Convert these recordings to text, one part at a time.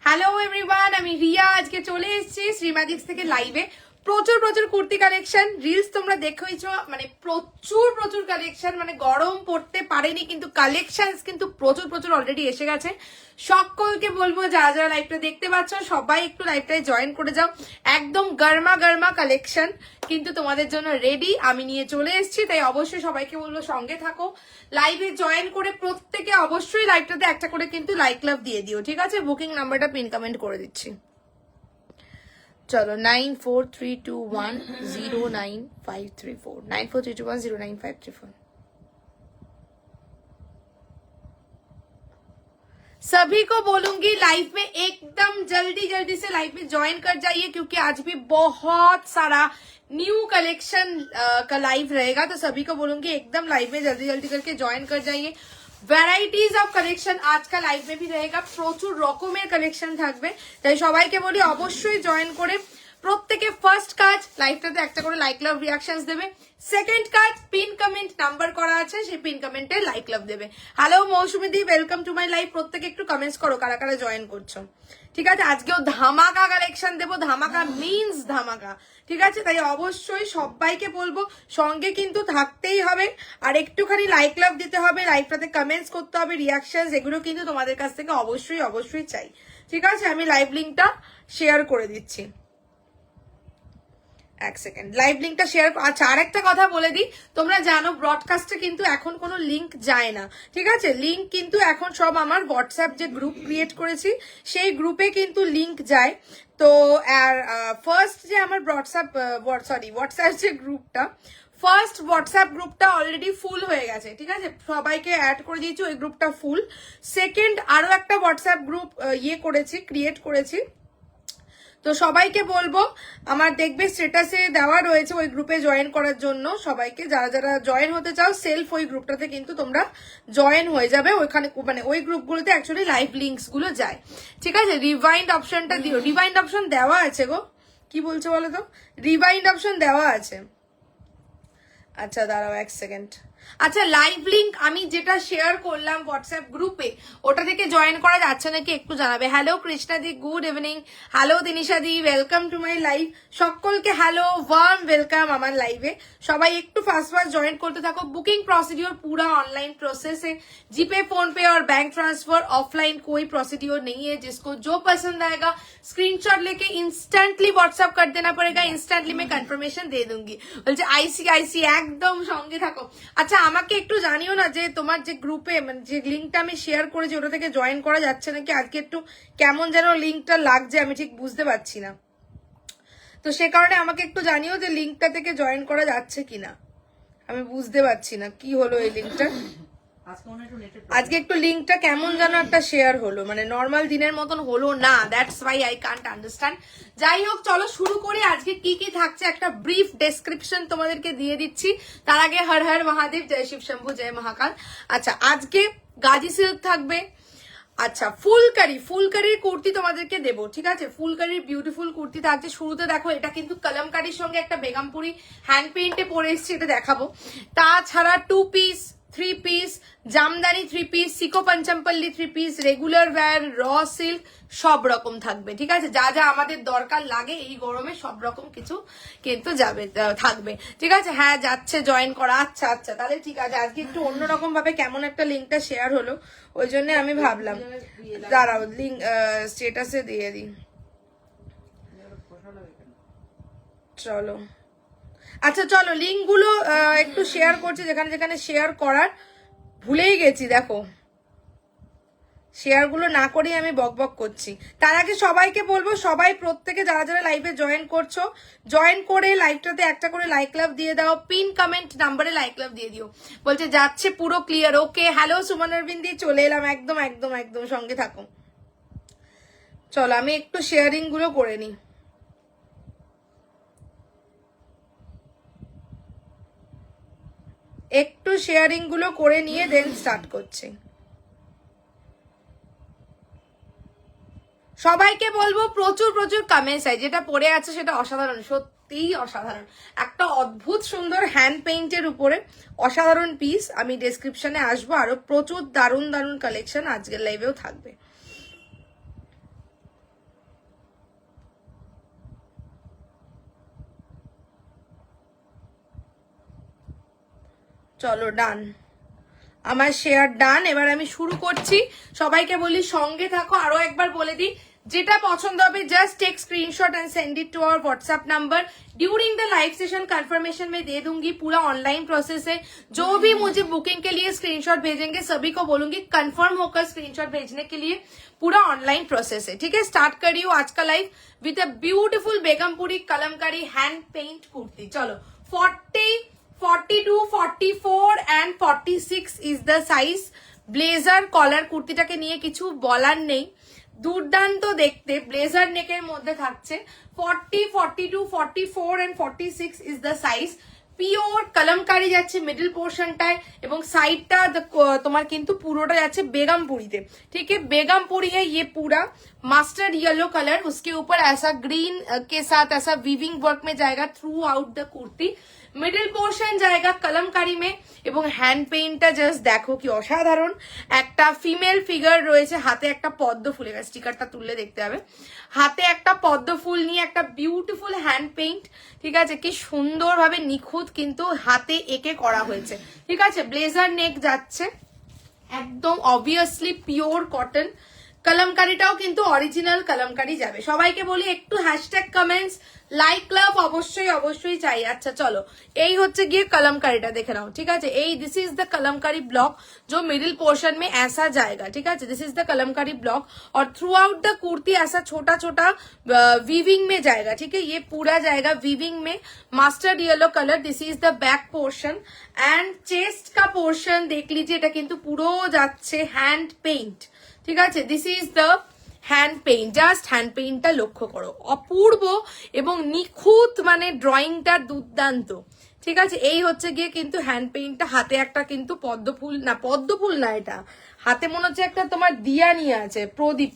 Hello everyone, আমি রিয়া। আজকে চলে এসেছি শ্রীম্যাজিক্স থেকে লাইভে। প্রচুর প্রচুর কুর্তি কালেকশন, রিলস তোমরা দেখেইছো, মানে প্রচুর প্রচুর কালেকশন, মানে গরম পড়তে পারেনি, কিন্তু কালেকশন কিন্তু প্রচুর প্রচুর অলরেডি এসে গেছে। সকলকে বলবো যারা যারা লাইভটা দেখতে পাচ্ছ সবাই একটু লাইভটায় জয়েন করে যাও। একদম গরমা গরমা কালেকশন কিন্তু তোমাদের জন্য রেডি আমি নিয়ে চলে এসেছি, তাই অবশ্যই সবাইকে বলবো সঙ্গে থাকো, লাইভে জয়েন করে প্রত্যেকে অবশ্যই লাইভটাতে একটা করে কিন্তু লাইক লাভ দিয়ে দিও, ঠিক আছে? বুকিং নাম্বারটা পিন কমেন্ট করে দিচ্ছি। চলো 9432109534 9432109534। सभी को बोलूंगी लाइव में एकदम जल्दी जल्दी से लाइव में ज्वाइन कर जाइए, क्योंकि आज भी बहुत सारा न्यू कलेक्शन का लाइव रहेगा। तो सभी को बोलूंगी एकदम लाइव में जल्दी जल्दी करके ज्वाइन कर जाइए। ভ্যারাইটিজ অফ কালেকশন আজকাল লাইভ মে ভি रहेगा, প্রচুর রকমের কালেকশন থাকবে, তাই সবাইকে বলি অবশ্যই জয়েন করে প্রত্যেকে ফার্স্ট কাজ লাইভটাতে একটা করে লাইক লাভ রিঅ্যাকশনস দেবে। সেকেন্ড কাজ পিন কমেন্ট নাম্বার করা আছে, সেই পিন কমেন্টে লাইক লাভ দেবে। Hello Mousumi di, welcome to my live. প্রত্যেকে একটু কমেন্টস করো কারা কারা জয়েন করছো, ঠিক আছে? আজকেও ধামাকা কালেকশন দেবো, ধামাকা মিন্স ধামাকা, ঠিক আছে? তাই অবশ্যই সবাইকে বলবো সঙ্গে কিন্তু থাকতেই হবে, আর একটুখানি লাইক লাভ দিতে হবে, লাইভটাতে কমেন্টস করতে হবে, রিঅ্যাকশনস এগুলো কিন্তু তোমাদের কাছ থেকে অবশ্যই অবশ্যই চাই, ঠিক আছে? আমি লাইভ লিঙ্কটা শেয়ার করে দিচ্ছি, এক সেকেন্ড লাইভ লিঙ্কটা শেয়ার। আচ্ছা, আরেকটা কথা বলে দিই, তোমরা জানো ব্রডকাস্টে কিন্তু এখন কোনো লিঙ্ক যায় না, ঠিক আছে? লিঙ্ক কিন্তু এখন সব আমার হোয়াটসঅ্যাপ যে গ্রুপ ক্রিয়েট করেছি সেই গ্রুপে কিন্তু লিঙ্ক যায়। তো আর ফার্স্ট যে আমার হোয়াটসঅ্যাপ যে গ্রুপটা, ফার্স্ট হোয়াটসঅ্যাপ গ্রুপটা অলরেডি ফুল হয়ে গেছে, ঠিক আছে? সবাইকে অ্যাড করে দিয়েছি, ওই গ্রুপটা ফুল। সেকেন্ড আরো একটা হোয়াটসঅ্যাপ গ্রুপ ক্রিয়েট করেছি, তো সবাইকে বলবো আমার দেখবে স্ট্যাটাসে দেওয়া রয়েছে ওই গ্রুপে জয়েন করার জন্য। সবাইকে যারা যারা জয়েন হতে চাও সেলফ ওই গ্রুপটাতে কিন্তু তোমরা জয়েন হয়ে যাবে। ওইখানে মানে ওই গ্রুপগুলোতে অ্যাকচুয়ালি লাইভ লিঙ্কস গুলো যায়, ঠিক আছে? রিভাইন্ড অপশনটা দিও, রিভাইন্ড অপশন দেওয়া আছে গো, কি বলছো বলো তো? রিভাইন্ড অপশন দেওয়া আছে। আচ্ছা দাঁড়াও এক সেকেন্ড। আচ্ছা, লাইভ লিঙ্ক আমি যেটা শেয়ার করলাম হোয়াটসঅ্যাপ গ্রুপে, ওটা থেকে জয়েন করা যাচ্ছে নাকি একটু জানাবে। হ্যালো কৃষ্ণাদি, গুড ইভিনিং। হ্যালো দিনিশাদি, ওয়েলকাম টু মাই লাইভ। সকলকে হ্যালো, ওয়ার্ম ওয়েলকাম আমার লাইভে। সবাই একটু ফাস্ট ফাস্ট জয়েন করতে থাকো। বুকিং प्रोसीड्योर पूरा ऑनलाइन प्रोसेस है, जीपे फोन पे और बैंक ट्रांसफर, ऑफलाइन कोई प्रोसीड्योर नहीं है। जिसको जो पसंद आएगा स्क्रीनशॉट लेके इंस्टेंटली व्हाट्सएप कर देना पड़ेगा, इंस्टेंटली मैं कंफर्मेशन दे दूंगी। বলছে আইসি একদম সঙ্গে থাকো। আচ্ছা আমাকে একটু জানিও না যে তোমার যে গ্রুপে মানে যে লিঙ্কটা আমি শেয়ার করেছি ওটা থেকে জয়েন করা যাচ্ছে নাকি। আজকে একটু কেমন যেন লিঙ্কটা লাগছে, আমি ঠিক বুঝতে পারছি না, তো সে কারণে আমাকে একটু জানিও যে লিঙ্কটা থেকে জয়েন করা যাচ্ছে কিনা। আমি বুঝতে পারছি না কি হলো এই লিঙ্কটা। আজকে একটু লিঙ্কটা কেমন যেন একটা শেয়ার হলো, মানে নর্মাল দিনের মতন হলো না, that's why I can't understand. যাই হোক চলো শুরু করি। আজকে কি কি থাকছে একটা ব্রিফ ডেসক্রিপশন তোমাদেরকে দিয়ে দিচ্ছি। তার আগে হর হর মহাদেব, জয় শিব শম্ভু, জয় মহাকাল। আচ্ছা আজকে গাজি সিল্ক থাকবে। আচ্ছা ফুলকারির কুর্তি তোমাদেরকে দেবো, ঠিক আছে? ফুলকারির বিউটিফুল কুর্তি থাকছে। শুরুতে দেখো এটা কিন্তু কলমকারির সঙ্গে একটা বেগমপুরি হ্যান্ড পেইন্টে পরে এসেছি, এটা দেখাবো। তাছাড়া 2 পিস, 3 পিস, জামদানি 3 পিস, সিকো Panchampalli 3 piece, regular wear, raw silk সব রকম থাকবে, ঠিক আছে? যা যা আমাদের দরকার লাগে এই গরমে সব রকম কিছু কিন্তু থাকবে, ঠিক আছে? হ্যাঁ যাচ্ছে জয়েন করা। আচ্ছা আচ্ছা তাহলে ঠিক আছে। আজকে একটু অন্যরকম ভাবে কেমন একটা লিঙ্কটা শেয়ার হলো, ওই জন্য আমি ভাবলাম দাঁড়াও লিঙ্ক স্ট্যাটাসে দিয়ে দিই। চলো আচ্ছা চলো লিঙ্ক গুলো একটু শেয়ার করছি, যেখানে যেখানে শেয়ার করার ভুলেই গেছি। দেখো শেয়ার গুলো না করেই আমি বকবক করছি। তার আগে সবাইকে বলবো সবাই প্রত্যেকে যারা যারা লাইভে জয়েন করছো জয়েন করে লাইভটাতে একটা করে লাইক লাভ দিয়ে দাও, পিন কমেন্ট নাম্বারে লাইক লাভ দিয়ে দিও। বলছে যাচ্ছে পুরো ক্লিয়ার, ওকে। হ্যালো সুমন অরবিন্দ দি, চলে এলাম, একদম একদম একদম সঙ্গে থাকো। চলো আমি একটু শেয়ারিং গুলো করে নিই। একটু শেয়ারিং গুলো করে নিয়ে দেন স্টার্ট করছি। সবাইকে বলবো প্রচুর প্রচুর কমেন্টস হয়, যেটা পড়ে আছে সেটা অসাধারণ, সত্যিই অসাধারণ। একটা অদ্ভুত সুন্দর হ্যান্ড পেইন্টের উপরে অসাধারণ পিস। আমি ডেসক্রিপশনে আসবো, আরো প্রচুর দারুণ দারুণ কালেকশন আজকের লাইভেও থাকবে। চলো ডান, আমার শেয়ার ডান। এবার আমি শুরু করছি। সবাইকে বলি সঙ্গে থাকো। আরো একবার বলে দিই, যেটা পছন্দ হবে just take screenshot and send it to our WhatsApp number. During the live session confirmation में दे दूंगी, पूरा ऑनलाइन प्रोसेस है। जो भी मुझे बुकिंग के लिए स्क्रीनशॉट भेजेंगे सभी को बोलूंगी कंफर्म होकर स्क्रीनशॉट भेजने के लिए, पूरा ऑनलाइन प्रोसेस है। ठीक है, स्टार्ट कर रही हूँ आज का live with a beautiful Begumpuri Kalamkari hand paint kurti. चलो 40, 42, 44 and 46 is the size. Blazer collar কুর্তিটাকে নিয়ে কিছু বলার নেই, দুর্দান্ত দেখতে, ব্লেজার নেকের মধ্যে থাকছে। 40, 42, 44 and 46 is the size. Pure kalamkari যাচ্ছে মিডল পোর্শনটায় এবং साइडটা তোমার কিন্তু पुरोटा যাচ্ছে बेगमपुरीতে। ठीक है, बेगमपुरी है ये पूरा, मस्टर्ड येलो कलर, उसके ऊपर ऐसा ग्रीन के साथ ऐसा वीविंग वर्क में जाएगा through out the kurti. Middle portion জায়গা কলমকারি মে এবং হ্যান্ড পেইন্টটা জাস্ট দেখো কি অসাধারণ। একটা ফিমেল ফিগার রয়েছে, হাতে একটা পদ্ম ফুলের, স্টিকারটা তুললে দেখতে হবে, হাতে একটা পদ্ম ফুল নিয়ে একটা বিউটিফুল হ্যান্ড পেইন্ট। ঠিক আছে, কি সুন্দরভাবে নিখুঁত কিন্তু হাতে এঁকে করা হয়েছে। ঠিক আছে, ব্লেজার নেক যাচ্ছে একদম অবভিয়াসলি পিওর কটন। কলমকারিটাও কিন্তু অরিজিনাল কলমকারি যাবে। সবাইকে বলি একটু হ্যাশট্যাগ কমেন্টস লাইক লাভ অবশ্যই অবশ্যই চাই। আচ্ছা চলো, এই হচ্ছে গিয়ে কলমকারিটা দেখে নাও। ঠিক আছে, এই this is the Kalamkari block जो मिडिल पोर्शन में ऐसा जाएगा। ठीक है, this is the Kalamkari block और थ्रू आउट द कुर्ती ऐसा छोटा छोटा वीविंग में जाएगा। ठीक है, ये पूरा जाएगा वीविंग में, mastered yellow colour. This is the back portion and chest का पोर्शन देख लीजिए, এটা কিন্তু পুরো যাচ্ছে হ্যান্ড পেইন্ট। ঠিক আছে, this is the hand paint, just hand পেইন্টটা লক্ষ্য করো, অপূর্ব এবং নিখুঁত, মানে ড্রয়িংটা দুর্দান্ত। ঠিক আছে, এই হচ্ছে গিয়ে কিন্তু হ্যান্ড পেইন্টটা। হাতে একটা কিন্তু পদ্মফুল না, এটা হাতে মনে হচ্ছে একটা তোমার দিয়া নিয়ে আছে, প্রদীপ,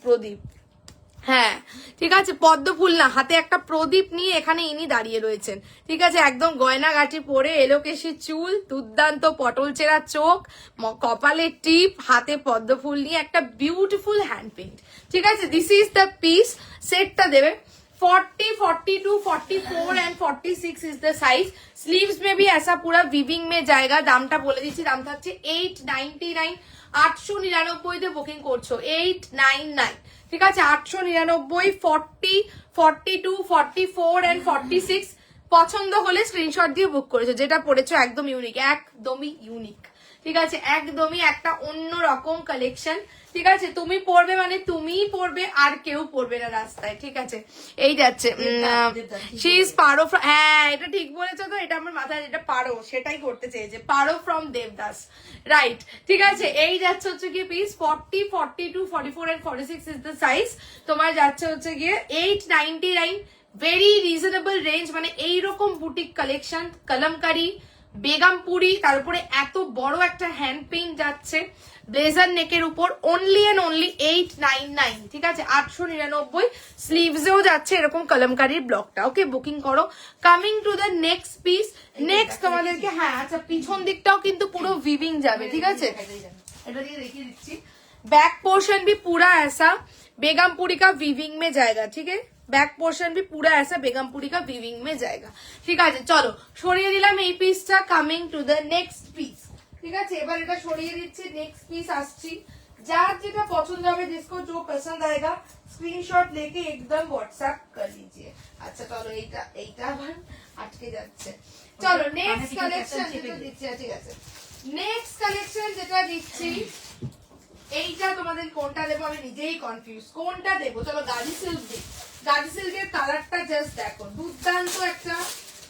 হ্যাঁ ঠিক আছে, পদ্ম ফুল না, হাতে একটা প্রদীপ নিয়ে এখানে ইনি দাঁড়িয়ে রয়েছেন। ঠিক আছে, একদম গয়নাগাটি পরে, এলোকেশি চুল, দুর্দান্ত পটল চেরা চোখ, কপালে টিপ, হাতে পদ্ম ফুল নিয়ে একটা বিউটিফুল হ্যান্ড পেইন্ট। ঠিক আছে, দিস ইজ দ্য পিস। সেটটা দেবে 40, 42, 44 and 46 is the size. Sleeves में भी ऐसा पूरा विविंग में जाएगा। দামটা বলে দিচ্ছি, দাম থাকছে 899, 899 তে বুকিং করছো, 899। ঠিক আছে, 899, 40, 42, 44 एंड 46 পছন্দ হলে স্ক্রিনশট দিয়ে বুক করেছো। যেটা পড়েছো একদম ইউনিক, একদমই ইউনিক। ঠিক আছে, একদমই একটা অন্য রকম কালেকশন। ঠিক আছে, তুমি পড়বে মানে তুমিই পড়বে, আর কেউ পড়বে না রাস্তায়। ঠিক আছে, এই যাচ্ছে শি ইজ পারো, হ্যাঁ এটা ঠিক বলেছো তো, এটা আমার মাথায়, যেটা পারো সেটাই করতে চেয়েছে, পারো ফ্রম দেবদাস, রাইট। ঠিক আছে, এই যাচ্ছে হচ্ছে গিয়ে piece 40, 42, 44 and 46 is the size. তোমার যাচ্ছে হচ্ছে গিয়ে 899, ভেরি রিজনেবল রেঞ্জ। মানে এইরকম বুটিক কালেকশন, কলমকারি, বেগমপুরি, তার উপরে এত বড় একটা হ্যান্ড পেইন্ট যাচ্ছে ব্লেজার নেকের উপর, অনলি এন্ড অনলি 899। ঠিক আছে, 899। স্লিভসেও যাচ্ছে এরকম কলমকারির ব্লকটা। ওকে, বুকিং করো। Coming to the next piece, next তোমাদেরকে, হ্যাঁ আচ্ছা, পিছন দিকটাও কিন্তু পুরো ভিভিং যাবে। ঠিক আছে, এটা দিয়ে দেখিয়ে দিচ্ছি। बैक पोर्शन भी पूरा ऐसा बेगमपुरी का वीविंग में जाएगा। ठीक है, बैक पोर्शन भी पूरा ऐसा बेगमपुरी का वीविंग में जाएगा। ঠিক আছে, চলো সরিয়ে দিলাম এই পিসটা। Coming to the next piece. ঠিক আছে, এবার এটা সরিয়ে দিচ্ছি, নেক্সট পিস আসছি। যার যেটা পছন্দ হবে, जिसको जो पसंद आएगा স্ক্রিনশট लेके एकदम व्हाट्सएप कर लीजिए। আচ্ছা চলো, এইটা আবার আটকে যাচ্ছে। চলো নেক্সট কালেকশন যেটা দিচ্ছি, ঠিক আছে, নেক্সট কালেকশন যেটা দিচ্ছি, এইটা তোমাদের কোনটা দেবো আমি নিজেই কনফিউজ, কোনটা দেবো। চলো গাজি সিল্ক দিই। গাজি সিল্কের কালারটা জাস্ট দেখো, দুর্দান্ত একটা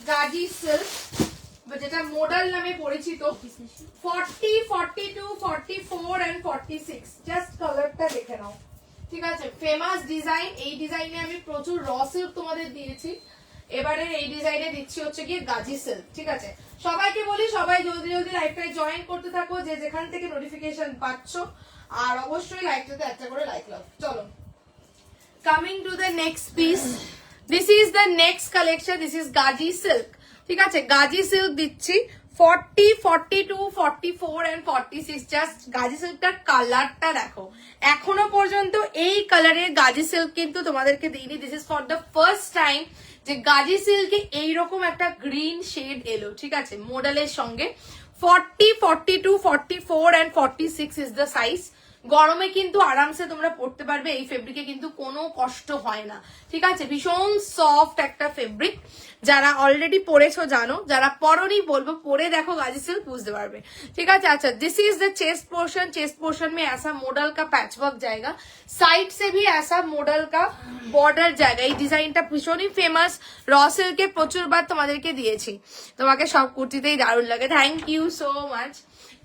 গাজি সিল্ক, যেটা মডেল নামে পরিচিত। 40, 42, 44 এন্ড 46, জাস্ট কালারটা দেখে নাও। ঠিক আছে, ফেমাস ডিজাইন। এই ডিজাইনে আমি প্রচুর র সিল্ক তোমাদের দিয়েছি, এবারে এই ডিজাইনে দিচ্ছি হচ্ছে গিয়ে গাজি সিল্ক। ঠিক আছে, সবাইকে বলি সবাই জলদি জলদি লাইভটাই জয়েন করতে থাকো, যে যেখান থেকে নোটিফিকেশন পাচ্ছ, আর অবশ্যই লাইভটাতে একটা করে লাইক লাভ। চলো coming to the next piece, this is the next collection, this is Gazi silk. ঠিক আছে, গাজি সিল্ক দিচ্ছি 40, 42, 44 এন্ড 46। জাস্ট গাজি সিল্কটার কালারটা দেখো, এখনো পর্যন্ত এই কালারের গাজি সিল্ক কিন্তু তোমাদেরকে দিইনি। This is for the first time যে গাজি সিল্কে এইরকম একটা গ্রিন শেড এলো। ঠিক আছে, মডেলের সঙ্গে 40, 42, 44 and 46 is the size. গরমে কিন্তু আরামসে তোমরা পড়তে পারবে, এই ফেব্রিকে কিন্তু কোনো কষ্ট হয় না, ঠিক আছে? ভীষণ সফট একটা ফেব্রিক, যারা অলরেডি পরেছো জানো, যারা পরনি বলবো পরে দেখো গাজি সিল্ক বুঝতে পারবে, ঠিক আছে? अच्छा, this is the chest portion. Chest portion में ऐसा मॉडल का पैचवर्क जाएगा, साइड से भी ऐसा मॉडल का बॉर्डर जाएगा। এই ডিজাইনটা ভীষণই ফেমাস, র সিল্কে প্রচুর বার তোমাদেরকে দিয়েছি, তোমাকে সব কুর্তিতেই দারুণ লাগে। Thank you so much.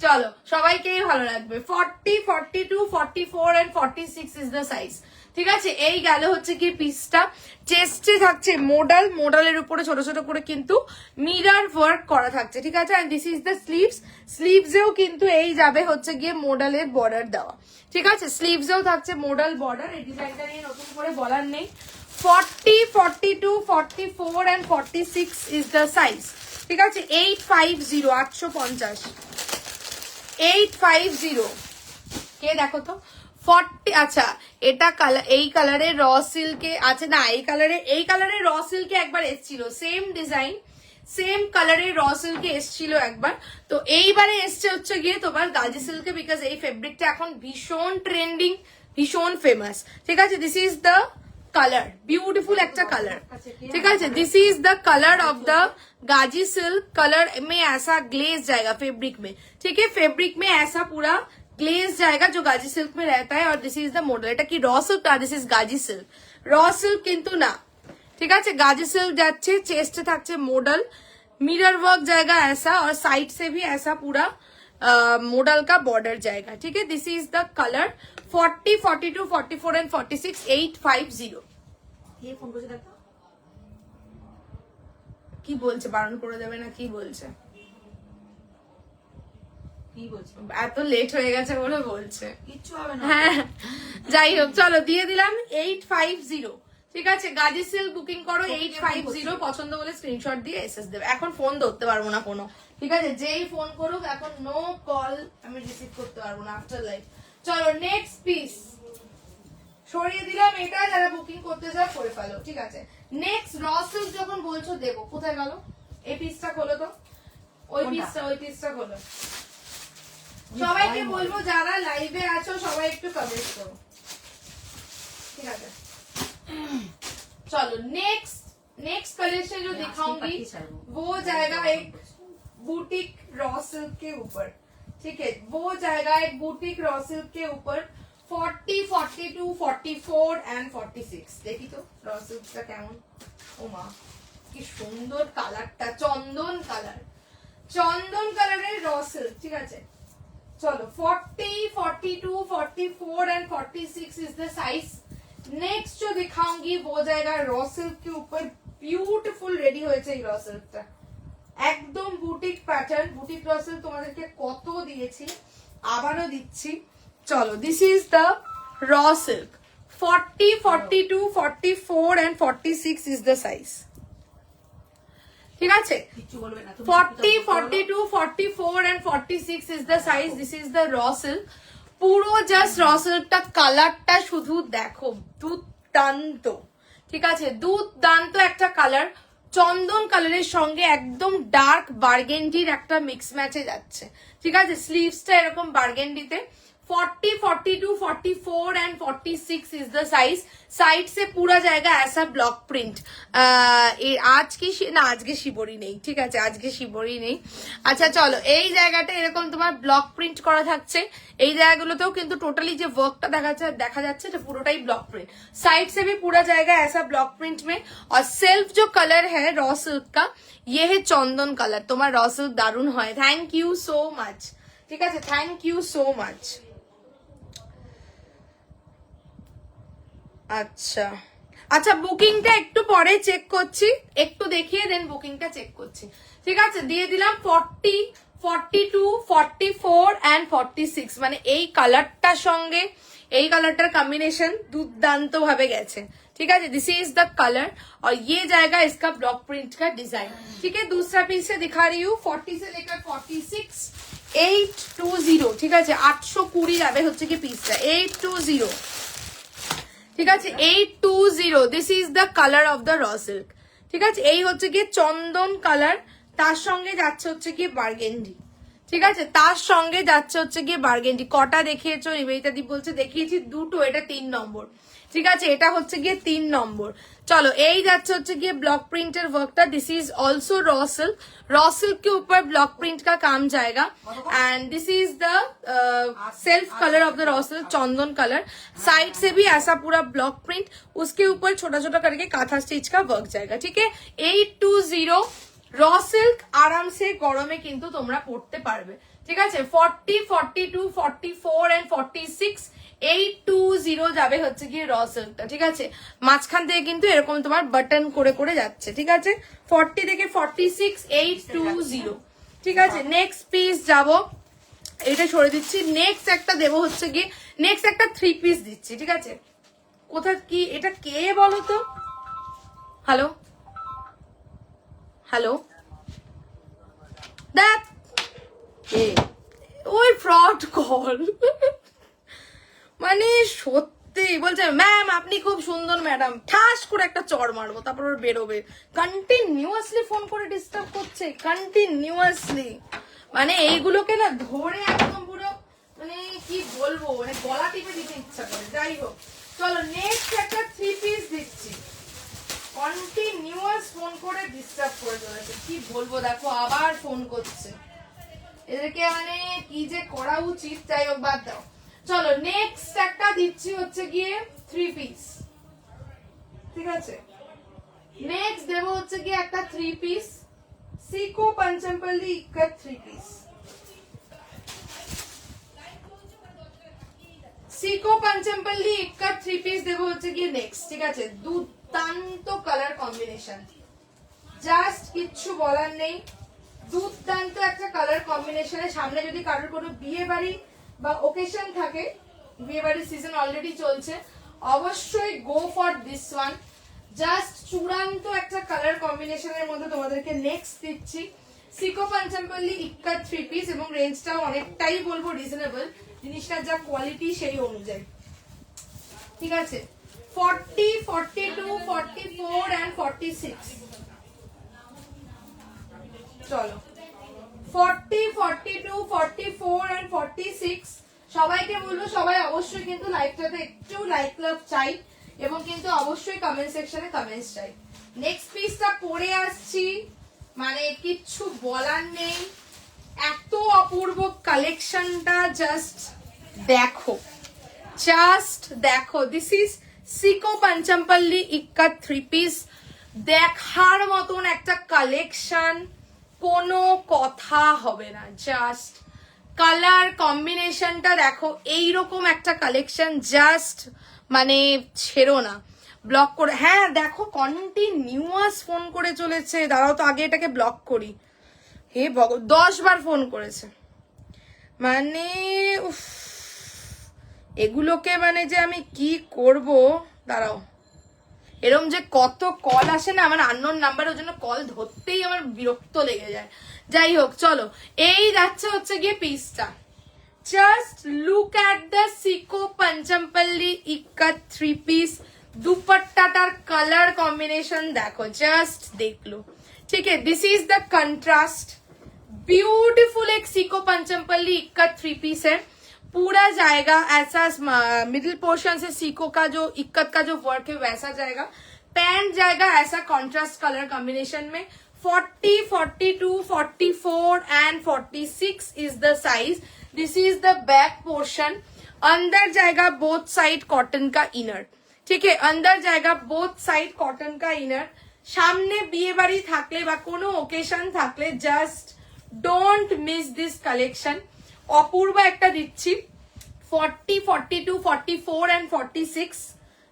চলো সবাইকেই ভালো লাগবে। 40, 42, 44 and 46 ইজ দ্য সাইজ, ঠিক আছে? এই গেল হচ্ছে কি পিসটা। চেস্টে থাকছে মোডাল, মোডালের উপরে ছোট ছোট করে কিন্তু মিরর ওয়ার্ক করা থাকছে, ঠিক আছে? And this is the sleeves. স্লিভসেও কিন্তু এই যাবে হচ্ছে গিয়ে মোডালের বর্ডার দেওয়া, ঠিক আছে? স্লিভসেও থাকছে মোডাল বর্ডার। এই ডিজাইনটা নিয়ে নতুন করে বলার নেই। 40, 42, 44 and 46 ইজ দ্য সাইজ, ঠিক আছে? 850, 850, 850। কে দেখো তো 40। আচ্ছা, এটা কালার, এই কালারের র সিল্কে আছে না, এই কালারের র সিল্কে একবার এসছিল, সেম ডিজাইন সেম কালারের র সিল্কে এসছিল একবার। তো এইবারে এসছে হচ্ছে গিয়ে তোমার গাজি সিল্কে, বিকজ এই ফেব্রিকটা এখন ভীষণ ট্রেন্ডিং, ভীষণ ফেমাস, ঠিক আছে? This is the colour, beautiful একটা কালার, ঠিক আছে? This is the colour of the Ghazi silk. Colour में ऐसा ग्लेज जाएगा फैब्रिक में, ठीक है? फैब्रिक में ऐसा पूरा ग्लेज जाएगा जो गाजी सिल्क में रहता है। और दिस इज द मॉडल। এটা কি র সিল্ক না, this is Gazi silk. Raw silk কিন্তু না, ঠিক আছে? गाजी सिल्क যাচ্ছে, চেস্টে থাকছে मॉडल, मिरर वर्क जाएगा ऐसा, और साइड से भी ऐसा पूरा मॉडल का बॉर्डर जाएगा, ठीक है? This is the colour. 40, 42, 44 and 46, 850। ये फोन করছে দেখো কি বলছে, বারণ করে দেবে না কি বলছে, কি বলছে? এত লেট হয়ে গেছে বলে বলছে কিচ্ছু হবে না। হ্যাঁ যাই হোক, চলো দিয়ে দিলাম 850, ঠিক আছে? গাজি সিল্ক বুকিং করো 850, পছন্দ হলে স্ক্রিনশট দিয়ে এসএস দেবে। এখন ফোন ধরতে পারবো না কোনো, ঠিক আছে? যেই ফোন করুক এখন নো কল আমি রিসিভ করতে পারবো না আফটার লাইভ। চলো নেক্সট পিস সরিয়ে দিলাম, এটা যারা বুকিং করতে চাও করে ফেলো, ঠিক আছে? নেক্সট র সিল্ক যখন বলছো দেবো, কোথায় গেল? এই পিসটা খোলো তো, ওই পিসটা খোলো। সবাইকে বলবো যারা লাইভে আছো সবাই একটু কমেন্ট করো, ঠিক আছে? चलो नेक्स्ट कलेक्शन जो दिखाऊंगी वो जाएगा एक बूटिक रॉ सिल्क के ऊपर, ठीक है? वो जाएगा एक बूटिक रॉ सिल्क के ऊपर। 40, 42, 44 and 46। देखी तो रॉ सिल्क का কেমন, ও মা কি সুন্দর কালারটা, চন্দন কালারের র সিল্ক, ঠিক আছে? চলো 40, 42, 44 and 46 is the size। Next जो दिखाऊंगी वो जाएगा रॉ सिल्क के ऊपर। ब्यूटीफुल रेडी হয়েছে এই র সিল্কটা, একদম boutique pattern. Boutique raw silk তোমাদেরকে কত দিয়েছি, আবারও দিচ্ছি। চলো this is the raw silk. 40, 42, 44 and 46 is the size, ঠিক আছে? 40, 42, 44 and 46 is the size। This is the raw silk। পুরো জাস্ট র সিল্কটা কালারটা শুধু দেখো, দুর্দান্ত, ঠিক আছে? দুর্দান্ত একটা কালার, চন্দন কালারের সঙ্গে একদম ডার্ক বার্গেন্ডির একটা মিক্স ম্যাচে যাচ্ছে, ঠিক আছে? স্লিভসটা এরকম বার্গেন্ডিতে। 40, 42, 44 and 46 is the size। Side से पूरा जाएगा ऐसा ब्लॉक प्रिंट। আজকে শিবরি নেই, ঠিক আছে? আজকে শিবরি নেই। আচ্ছা চলো, এই জায়গাটা এরকম তোমার ব্লক প্রিন্ট করা থাকছে। এই জায়গাগুলোতেও কিন্তু টোটালি যে ওয়ার্কটা দেখা যাচ্ছে এটা পুরোটাই ব্লক প্রিন্ট। साइड से भी पूरा जाएगा ऐसा ब्लॉक प्रिंट में। और सेल्फ जो कलर है रॉ सिल्क का, ये है चंदन कलर। তোমার रॉ सिल्क दारुण হয়। थैंक यू सो मच, ঠিক আছে? Thank you so much. আচ্ছা আচ্ছা, বুকিংটা একটু পরে চেক করছি, একটু দেখিয়ে দেন বুকিংটা চেক করছি, ঠিক আছে? দিয়ে দিলাম 40, 42, 44 and 46। মানে এই কালারটার সঙ্গে এই কালারটার কম্বিনেशन दुर्दांत भावे गए, ठीक है? दिस इज द कलर और ये जाएगा इसका ब्लॉक प्रिंट का डिजाइन, ठीक है? दूसरा पीस से दिखा रही हूँ 40 से लेकर 46। 820, ঠিক আছে? 820 যাবে হচ্ছে কি পিসটা 820, ঠিক আছে? 820। This is the colour of the raw silk, ঠিক আছে? এই হচ্ছে গিয়ে চন্দন কালার, তার সঙ্গে যাচ্ছে হচ্ছে গিয়ে বার্গেন্ডি, ঠিক আছে, তার সঙ্গে যাচ্ছে হচ্ছে গিয়ে বার্গেন্ডি। কটা দেখিয়েছো? নিবেদিতাদি বলছে দেখিয়েছি দুটো, এটা 3 নম্বর। ঠিক আছে, এটা হচ্ছে গিয়ে 3 নম্বর। चलो এই যাচ্ছে হচ্ছে গিয়ে block printer work. This is also raw silk के ऊपर ब्लॉक प्रिंट का काम जाएगा and this is the self colour of the raw silk, Chandan colour. Side से भी ऐसा पूरा ब्लॉक प्रिंट, उसके ऊपर छोटा छोटा करके काथा स्टिच का वर्क जाएगा। ठीक है, 820 रॉ सिल्क आराम से गरमे किन्तु তোমরা পড়তে পারবে। ঠিক আছে, 40, 42, 44 এন্ড 46 820 যাবে হচ্ছে গিয়ে র সিল্কটা। ঠিক আছে, মাঝখান থেকে কিন্তু এরকম তোমার বাটন করে করে যাচ্ছে। ঠিক আছে, 40 থেকে 46 820। ঠিক আছে, নেক্সট পিস যাব, এটা সরে দিচ্ছি। নেক্সট একটা দেব হচ্ছে গিয়ে, নেক্সট একটা 3 পিস দিচ্ছি। ঠিক আছে, কোথা কি এটা কে বলো তো? হ্যালো হ্যালো, দেখ ওই ফ্রড কল। মানে সত্যি বলছে ম্যাম আপনি খুব সুন্দর ম্যাডাম, ঠাস করে একটা চড় মারবো, তারপর ওর বেরোবে। কন্টিনিউয়াসলি ফোন করে ডিস্টার্ব করছে, কন্টিনিউয়াসলি। মানে এইগুলোকে না ধরে একদম পুরো মানে কি বলবো, মানে গলা টিপে দিতে ইচ্ছা করে। যাই হোক, চলো নেক্সট একটা 3 পিস দিচ্ছি। কন্টিনিউয়াস ফোন করে ডিস্টার্ব করে চলেছে, কি বলবো। দেখো আবার ফোন করছে, এদেরকে মানে কি যে করা উচিত। যাই হোক, বাদ দাও। চলো নেক্সট একটা দিচ্ছি হচ্ছে গিয়ে 3 পিস। ঠিক আছে, নেক্সট দেব হচ্ছে গিয়ে একটা 3 পিস সিকো पंचमपल्ली इक्कत 3 পিস। সিকো पंचमपल्ली इक्कत 3 পিস দেব হচ্ছে গিয়ে নেক্সট। ঠিক আছে, দুর্দান্ত কালার কম্বিনেশন, জাস্ট কিচ্ছু বলার নেই। দুর্দান্ত একটা কালার কম্বিনেশনের সামনে যদি কারোর কোনো বিয়ে বাড়ি বা ওকেশন থাকে, বিয়ে বাড়ির সিজন অলরেডি চলছে, অবশ্যই go for this one. Just চূড়ান্ত একটা কালার কম্বিনেশনের মধ্যে তোমাদেরকে নেক্সট দিচ্ছি সিকো पंचमपल्ली इक्कत 3 পিস, এবং রেঞ্জটাও অনেকটাই বলবো রিজনেবল, জিনিসটার যা কোয়ালিটি সেই অনুযায়ী। ঠিক আছে, 40, 42, 44 এন্ড 46। চলো 40, 42, 44 এন্ড 46 সবাইকে বলবো সবাই অবশ্যই কিন্তু লাইভটাতে একটু লাইক লাভ চাই, এবং কিন্তু অবশ্যই কমেন্ট সেকশনে কমেন্টস চাই। নেক্সট পিসটা পরে আসছি, মানে কিচ্ছু বলার নেই, এত অপূর্ব কালেকশনটা। জাস্ট দেখো, জাস্ট দেখো, this is সিকো Panchampalli ikat 3 piece. দেখার মতন একটা কালেকশন, কোনো কথা হবে না। জাস্ট কালার কম্বিনেশনটা দেখো, এইরকম একটা কালেকশন জাস্ট মানে ছেড়ো না, ব্লক করে। হ্যাঁ দেখো কন্টিনিউয়াস ফোন করে চলেছে, দাঁড়াও তো আগে এটাকে ব্লক করি। হে 10 বার ফোন করেছে, মানে উফ, এগুলোকে মানে যে আমি কি করব। দাঁড়াও, এরম যে কত কল আসে না আমার আননোন নাম্বার, ওই জন্য কল ধরতেই আমার বিরক্ত লেগে যায়। যাই হোক, চলো এই যাচ্ছে হচ্ছে গিয়ে পিসটা। জাস্ট লুক এট দ্য সিকো पंचमपल्ली इक्कत 3 পিস। দুপাট্টাটার কালার কম্বিনেশন দেখো, জাস্ট দেখলো। ठीक है, this is the contrast, beautiful एक सीको पंचमपल्ली इक्कत 3 पीस है। पूरा जाएगा ऐसा, मिडिल पोर्शन से सीको का जो इक्कत का जो वर्क है वैसा जाएगा। पैंट जाएगा ऐसा कॉन्ट्रास्ट कलर कॉम्बिनेशन में। 40, 42, 44 and 46 is the size. This is the back portion. अंदर जाएगा बोथ साइड कॉटन का इनर। ठीक है, अंदर जाएगा बोथ साइड कॉटन का इनर। সামনে বিয়ে বাড়ি থাকলে বা কোনো ওকেশন থাকলে just don't miss this collection. অপূর্ব একটা দিচ্ছি 40, 42, 44 এন্ড 46।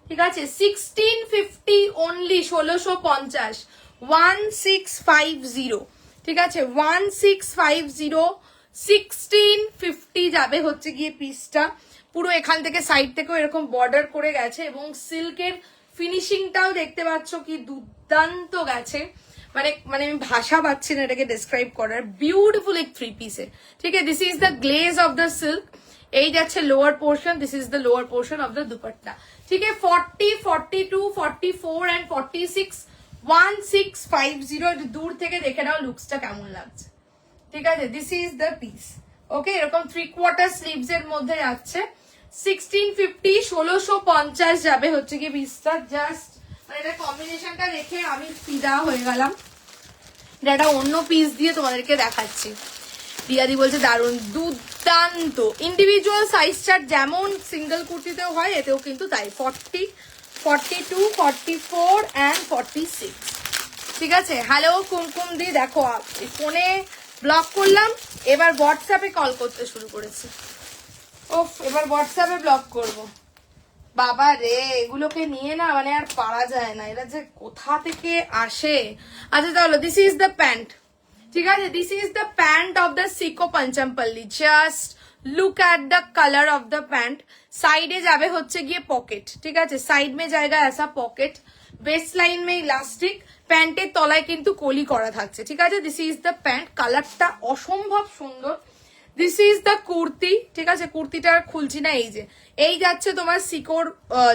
ঠিক আছে, 1650 অনলি, 1650, 1650। ঠিক আছে, 1650, 1650 যাবে হচ্ছে গিয়ে পিসটা। পুরো এখান থেকে সাইড থেকেও এরকম বর্ডার করে গেছে, এবং সিল্কের ফিনিশিংটাও দেখতে পাচ্ছ কি দুর্দান্ত গেছে। মানে মানে আমি ভাষা পাচ্ছি না এটাকে ডেসক্রাইব করার। বিউটিফুল এক 3 পিসে। ঠিক আছে, this is the glaze of the silk. এই যাচ্ছে lower portion, this is the lower portion of the dupatta. ঠিক আছে, 40, 42, 44 এন্ড 46, 1650। দূর থেকে দেখে নাও লুকসটা কেমন লাগছে। ঠিক আছে, দিস ইজ দ্য পিস। ওকে, এরকম 3/4 স্লিভস এর মধ্যে যাচ্ছে 1650, 1650 যাবে হচ্ছে কি পিসটা। জাস্ট মানে এটা কম্বিনেশনটা দেখে আমি ফিদা হয়ে গেলাম। এটা একটা অন্য পিস দিয়ে তোমাদেরকে দেখাচ্ছি। রিয়াদি বলছে দারুণ, দুর্দান্ত। ইন্ডিভিজুয়াল সাইজ চার্ট যেমন সিঙ্গেল কুর্তিতেও হয়, এতেও কিন্তু তাই। 40, 42, 44 and 46। ঠিক আছে। হ্যালো কুমকুম দি, দেখো ফোনে ব্লক করলাম, এবার হোয়াটসঅ্যাপে কল করতে শুরু করেছি। ওফ, এবার হোয়াটসঅ্যাপে ব্লক করব। বাবা রে, এগুলোকে নিয়ে না মানে আর পারা যায় না, এরা যে কোথা থেকে আসে। আচ্ছা চলো, দিস ইজ দ্য প্যান্ট। ঠিক আছে, this is the pant of the সিকো Panchampalli. Just look at the colour of the pant. সাইডে যাবে হচ্ছে গিয়ে পকেট। ঠিক আছে, সাইড মে জায়গা ऐसा পকেট, বেস্ট লাইন মে ইলাস্টিক, প্যান্টের তলায় কিন্তু কলি করা থাকছে। ঠিক আছে, দিস ইজ দ্য প্যান্ট। কালারটা অসম্ভব সুন্দর। This is the kurti. ঠিক আছে, কুর্তিটা খুলছি না, এই যে এই যাচ্ছে তোমার সিকোর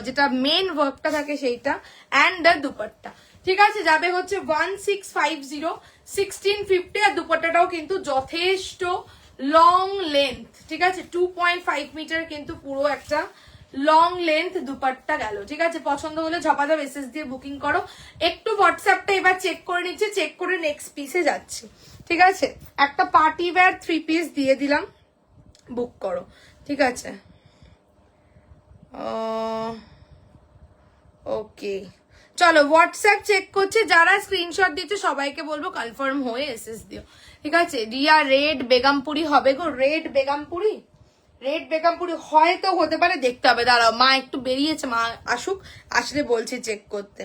যেটা মেন ওয়ার্কটা থাকে সেইটা, অ্যান্ড দ্য দুপাট্টা। ঠিক আছে, যাবে হচ্ছে 1650, 1650। আর দুপাট্টাটাও কিন্তু যথেষ্ট লং লেন্থ। ঠিক আছে, 2.5 মিটার কিন্তু পুরো একটা লং লেন্থ দুপাট্টা গেল। ঠিক আছে, পছন্দ হলে ঝপাঝপ এসএস দিয়ে বুকিং করো। একটু হোয়াটসঅ্যাপটা এবার চেক করে নিচ্ছে, চেক করে নেক্সট পিসে যাচ্ছি। ঠিক আছে, একটা পার্টি ওয়্যার 3 পিস দিয়ে দিলাম, বুক করো। ঠিক আছে, ওকে চলো হোয়াটসঅ্যাপ চেক করছে। যারা স্ক্রিনশট দিচ্ছে সবাইকে বলবো কনফার্ম হয়ে এসএস দিও। ঠিক আছে, রিয়া রেড বেগমপুরি হবে গো, রেড বেগমপুরি, রেড বেগমপুরি হয়তো হতে পারে, দেখতে হবে। দাঁড়াও, মা একটু বেরিয়েছে, মা আসুক, আসলে বলছি চেক করতে।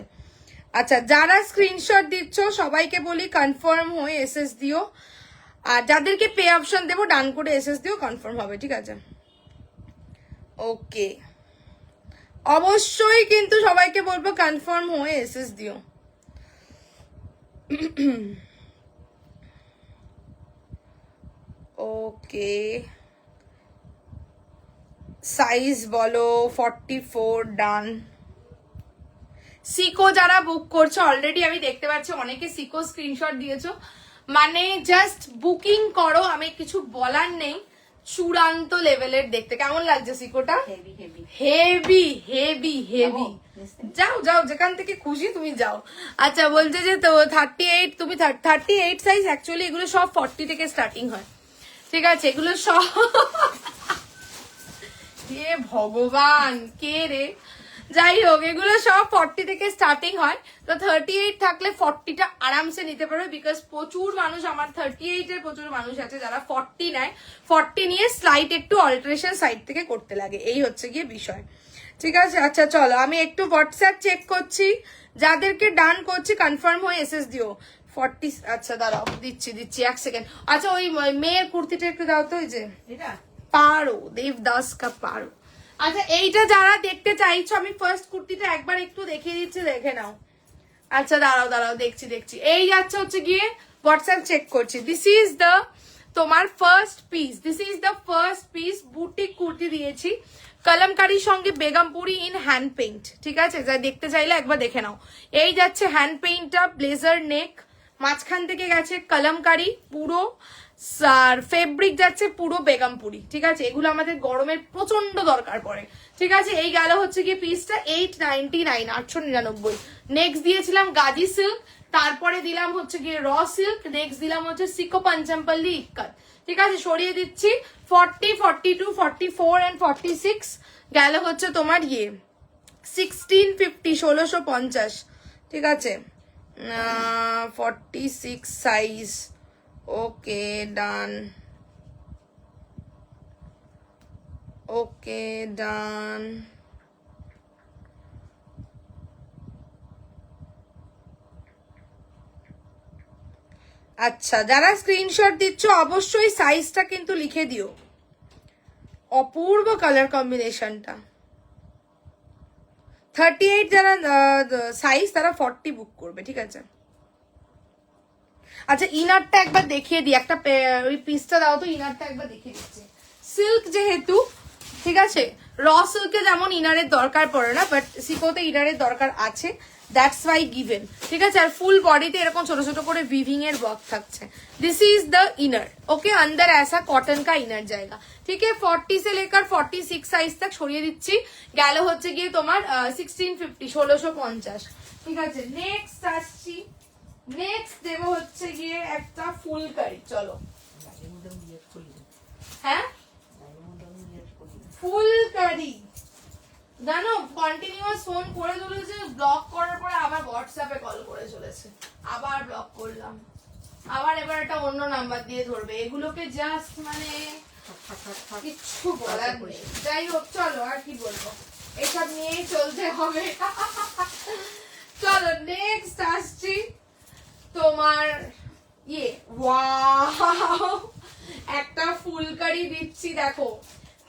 আচ্ছা, যারা স্ক্রিনশট দিচ্ছ সবাইকে বলি কনফার্ম হয়ে এসএস দিও, আর যাদেরকে পে অপশন দেবো ডান করে এসএস দিও, কনফার্ম হবে। ঠিক আছে, ওকে, অবশ্যই কিন্তু সবাইকে বলবো কনফার্ম হয়ে এসএস দিও। ওকে, সাইজ বলো 44, ডান। সিকো যারা বুক করছো অলরেডি আমি দেখতে পাচ্ছি অনেকে সিকো স্ক্রিনশট দিয়েছো, মানে জাস্ট বুকিং করো, আমি কিছু বলার নেই। চূড়ান্ত লেভেলের দেখতে। কেমন লাগছে সিকোটা? Heavy heavy heavy heavy. যাও যাও, যেখান থেকে খুশি তুমি যাও। আচ্ছা, বলছে যে তো 38, তুমি 38 সাইজ। অ্যাকচুয়ালি এগুলো সব 40 থেকে স্টার্টিং হয়। ঠিক আছে, এগুলো সব হে ভগবান, কে রে, যাই হোক এগুলো সব 40 থেকে স্টার্টিং হয়। তো 38 থাকলে 40টা আরামসে নিতে পারবে, বিকজ প্রচুর মানুষ, আমার 38 এর প্রচুর মানুষ আছে যারা 40 নেয়, 40 নিয়ে স্লাইট একটু অল্টারেশন সাইড থেকে করতে লাগে, এই হচ্ছে গিয়ে বিষয়। ঠিক আছে, আচ্ছা চলো আমি একটু হোয়াটসঅ্যাপ চেক করছি, যাদেরকে ডান করছি কনফার্ম হয়ে এসএস দিও। 40, আচ্ছা দাঁড়াও দিচ্ছি দিচ্ছি 1 সেকেন্ড। আচ্ছা, ওই মেয়ের কুর্তিটা একটু দাও তো, এই যে এটা পারো, দেবদাস কা পারো। আচ্ছা, এইটা যারা দেখতে চাইছো আমি ফার্স্ট কুর্তিটা একবার একটু দেখিয়ে দিচ্ছি, দেখে নাও। আচ্ছা দাঁড়াও দাঁড়াও, দেখছি দেখছি, এই যাচ্ছে হচ্ছে গিয়ে হোয়াটসঅ্যাপ চেক করছি। দিস ইজ দ্য তোমার first piece, this is the first piece. Boutique kurti দিয়েছি কলমকারির সঙ্গে বেগমপুরি ইন হ্যান্ড পেইন্ট। ঠিক আছে, যা দেখতে চাইলে একবার দেখে নাও। এই যাচ্ছে হ্যান্ড পেইন্টটা, ব্লেজার নেক, মাঝখান থেকে গেছে কলমকারি পুরো, আর ফেব্রিক যাচ্ছে পুরো বেগমপুরি। ঠিক আছে, এগুলো আমাদের গরমের প্রচন্ড দরকার পড়ে। ঠিক আছে, এই গেল হচ্ছে গিয়ে পিসটা 899, 899। নেক্সট দিয়েছিলাম গাজি সিল্ক, তারপরে দিলাম হচ্ছে গিয়ে র সিল্ক, নেক্সট দিলাম হচ্ছে সিকো পাঞ্চামপল্লি ইক্কাত। ঠিক আছে, সরিয়ে দিচ্ছি। 40, 42, 44 and 46 গেল হচ্ছে তোমার 1650, 1650। ঠিক আছে, 46 সাইজ। ওকে ডান, ওকে ডান। আচ্ছা, যারা স্ক্রিনশট দিচ্ছ অবশ্যই সাইজটা কিন্তু লিখে দিও। অপূর্ব কালার কম্বিনেশনটা। 38 যারা সাইজ তারা 40 বুক করবে। ঠিক আছে, আচ্ছা ইনারটা একবার দেখিয়ে দিই, একটা ওই পিসটা দাও তো, ইনারটা একবার দেখিয়ে দিচ্ছি। সিল্ক যেহেতু ঠিক আছে। র সিল্কে যেমন ইনারের দরকার পড়ে না, বাট সিকোতে ইনারের দরকার আছে, দ্যাটস ওয়াই গিভেন। ঠিক আছে, আর ফুল বডিতে এরকম ছোট ছোট করে ভিভিং এর ওয়ার্ক থাকছে। This is the inner, okay. अंदर ऐसा कॉटन का इनर जाएगा, ठीक है। 40 से लेकर 46 সাইজ तक সরিয়ে দিচ্ছি। গেল হচ্ছে গিয়ে তোমার 1650 1650, ঠিক আছে। নেক্সট আসছি, নেক্সট দেব হচ্ছে গিয়ে একটা ফুলকারি। চলো, হ্যাঁ ফুলকারি জানো কন্টিনিউয়াস ফোন করে চলেছে, ব্লক করার পরে আবার হোয়াটসঅ্যাপে কল করে চলেছে, আবার ব্লক করলাম, আবার এবার একটা অন্য নাম্বার দিয়ে ধরবে। এগুলোকে জাস্ট মানে কিচ্ছু বলার নেই। যাই হোক, চলো আর কি বলবো, এসব নিয়েই চলতে হবে। চলো নেক্সট আসছি তোমার ইয়ে, ওয়াও একটা ফুলকারি দিচ্ছি দেখো,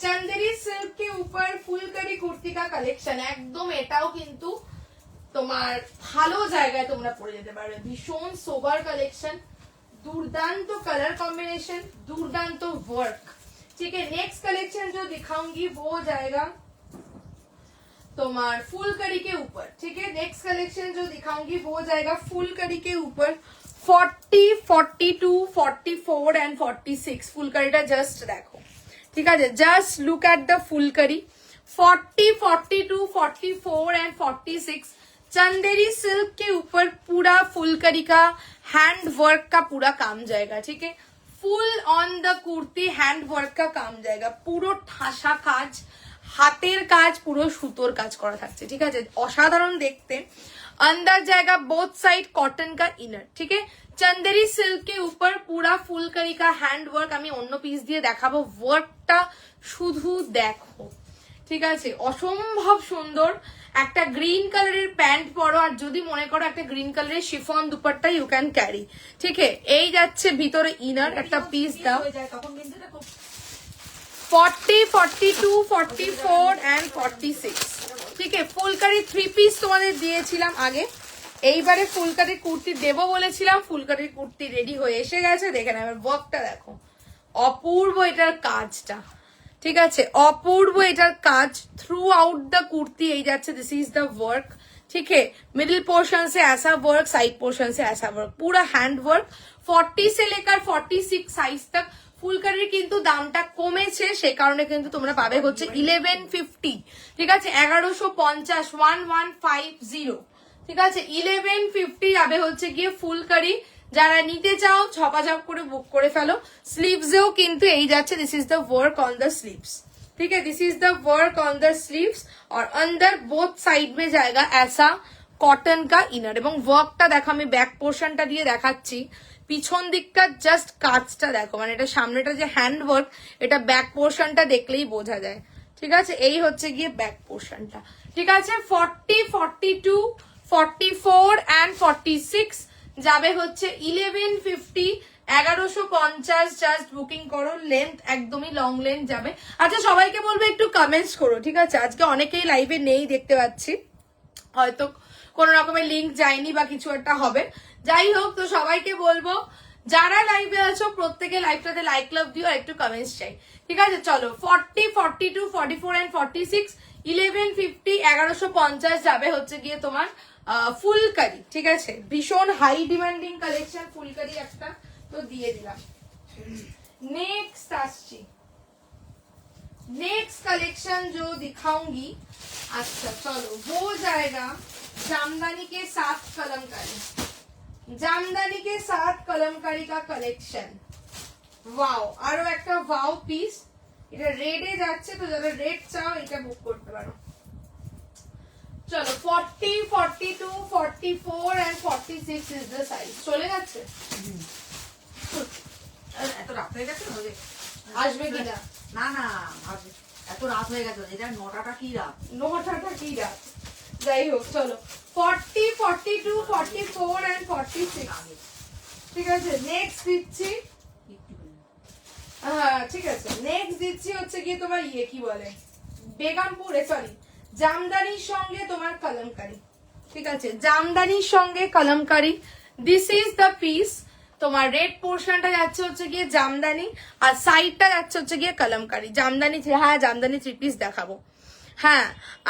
चंदेरी सिल्क के ऊपर फुलकारी कुर्ती का कलेक्शन। একদম এটাও কিন্তু তোমার ভালো জায়গায় তোমরা পরে যেতে পারবে। ভীষণ সোবার কালেকশন, दुर्दांत कलर कॉम्बिनेशन, दुर्दांत वर्क, ठीक है। नेक्स्ट कलेक्शन जो दिखाऊंगी वो जाएगा तुम्हार फुलकारी के ऊपर, ठीक है। नेक्स्ट कलेक्शन जो दिखाऊंगी वो जाएगा फुलकारी के ऊपर 40, 42, 44 एंड 46। फुलकारीটা জাস্ট দেখো, ঠিক আছে। Just look at the phulkari. 40, 42, 44 and 46 Chanderi silk के ऊपर पूरा फुलकारी का हैंड वर्क का पूरा काम जाएगा, ठीक है। Full on the kurti hand work का काम जाएगा, পুরো ঠাসা কাজ, হাতের কাজ, পুরো সুতোর কাজ করা থাকছে, ঠিক আছে। অসাধারণ দেখতে। अंदर जाएगा बोथ साइड कॉटन का इनर, ठीक है। चंदेरी सिल्क के ऊपर पूरा फुलकारी का हैंड वर्क। আমি অন্য পিস দিয়ে দেখাবো, ওয়ার্কটা শুধু দেখো, ঠিক আছে। অসম্ভব সুন্দর। একটা গ্রিন কালারের প্যান্ট পরো, আর যদি মনে করো একটা গ্রিন কালারের chiffon dupatta you can carry, ঠিক আছে। এই যাচ্ছে ভিতরে ইনার, একটা পিস দাও। 40, 42, 44 एंड 46, ঠিক আছে। ফুলকারি 3 পিস তোমাদের দিয়েছিলাম আগে, এইবারে ফুলকারির কুর্তি দেবো বলেছিলাম। ফুলকারির কুর্তি রেডি হয়ে এসে গেছে, দেখে না। এবার ওয়ার্কটা দেখো, অপূর্ব এটার কাজটা, ঠিক আছে। অপূর্ব এটার কাজ থ্রু आउट द कुर्ती। এই যাচ্ছে, दिस इज द वर्क, ठीक है। मिडिल पोर्शन से ऐसा वर्क, साइड पोर्शन से ऐसा वर्क, पूरा हैंड वर्क। 40 से लेकर 46 সাইজ तक। ফুলকারির কিন্তু দামটা কমেছে, সে কারণে কিন্তু তোমরা পাবে হচ্ছে 1150, ঠিক আছে। 1150, 1150, ঠিক আছে। 1150 যাবে হচ্ছে গিয়ে ফুলকারি। যারা নিতে চাও ছপাছপ করে বুক করে ফেলো। স্লিভসেও কিন্তু এই যাচ্ছে, this is the work on the sleeves, ठीक है। This is the work on the sleeves और अंदर बोथ साइड में जाएगा ऐसा कॉटन का इनर। এবং ওয়ার্কটা দেখো, আমি ব্যাক পোর্শনটা দিয়ে দেখাচ্ছি। পিছন দিকটা জাস্ট কাজটা দেখো, মানে এটা সামনেটা যে হ্যান্ড ওয়ার্ক, এটা ব্যাক পোর্শনটা দেখলেই বোঝা যায়, ঠিক আছে। এই হচ্ছে গিয়ে ব্যাক পোর্শনটা, ঠিক আছে। 40, 42, 44 एंड 46 যাবে হচ্ছে 1150, 1150। জাস্ট বুকিং করো। লেন্থ একদমই লং লেন্থ যাবে। আচ্ছা, সবাইকে বলবো একটু কমেন্টস করো, ঠিক আছে। আজকে অনেকেই লাইভে নেই দেখতে পাচ্ছি, হয়তো কোন রকমের লিংক যায়নি বা কিছু একটা হবে। যাই হোক, তো সবাইকে বলবো যারা লাইভে আছো প্রত্যেকে লাইভটাতে লাইক লাভ দিও আর একটু কমেন্টস চাই, ঠিক আছে। চলো 40, 42, 44 एंड 46, 1150, 1150 যাবে হচ্ছে গিয়ে তোমার ফুলকারি, ঠিক আছে। ভীষণ হাই ডিমান্ডিং কালেকশন ফুলকারি একটা, তো দিয়ে দিলাম। नेक्स्ट আসছি, नेक्स्ट कलेक्शन जो दिखाऊंगी, अच्छा चलो वो जाएगा जामदानी के साथ कलमकारी। জামদানি के साथ कलमकारी का कलेक्शन। ওয়াও, আরো একটা ওয়াও পিস। এটা রেডে যাচ্ছে, তো যারা রেড চাও এটা বুক করতে পারো। চলো 40, 42, 44 एंड 46 ইজ দ্য সাইজ। চলে যাচ্ছে, এত রাত হয়ে গেছে, আসবে কিনা? না না, এত রাত হয়ে গেছে, এটা 9টা কি রাত, 9টা কি রাত। যাই হোক, চলো 40, 42, 44 एंड 46, ঠিক আছে। নেক্সট দিচ্ছি, হ্যাঁ ঠিক আছে। নেক্সট দিচ্ছি হচ্ছে কি তোমার ইয়ে কি বলে, বেগমপুরে, সরি, জামদানির সঙ্গে তোমার কলমকারি, ঠিক আছে। জামদানির সঙ্গে kalamkari. This is the piece. তোমার রেড পোর্শনটা যাচ্ছে হচ্ছে গিয়ে জামদানি, আর সাইডটা যাচ্ছে হচ্ছে গিয়ে কলমকারি। জামদানি, হ্যাঁ জামদানি 3 পিস দেখাবো। হ্যাঁ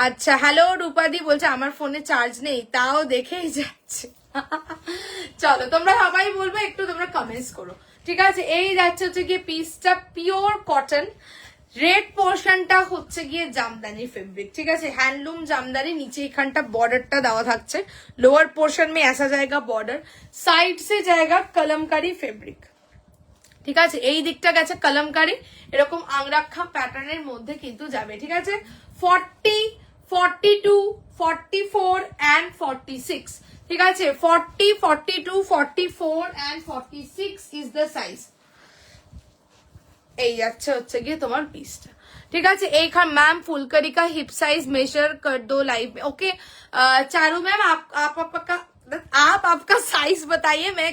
আচ্ছা, হ্যালো রূপাদি বলছে আমার ফোনে চার্জ নেই, তাও দেখেই যাচ্ছে। চলো তোমরা সবাই বলবো, একটু তোমরা কমেন্টস করো, ঠিক আছে। এই যাচ্ছে হচ্ছে গিয়ে পিসটা পিওর কটন, রেড পোর্শনটা হচ্ছে গিয়ে জামদানি ফেব্রিক, ঠিক আছে, হ্যান্ডলুম জামদানি। নিচে এখানটা বর্ডারটা দেওয়া থাকছে, लोअर पोर्शन में ऐसा जाएगा बॉर्डर, साइड से जाएगा कलमकारी फैब्रिक, ঠিক আছে। এই দিকটা গেছে কলমকারি, এরকম আংরাক্ষা প্যাটার্নের মধ্যে কিন্তু যাবে, ঠিক আছে। 40, 42, 44 and 46, ঠিক আছে। 40, 42, 44 and 46 is the size। এই যাচ্ছে হচ্ছে গিয়ে তোমার পিসটা, ঠিক আছে। এইখান मैम फुलकरी का हिप साइज मेजर कर दो लाइव में। ओके चारू मैम, आप आपका साइज बताइए, मैं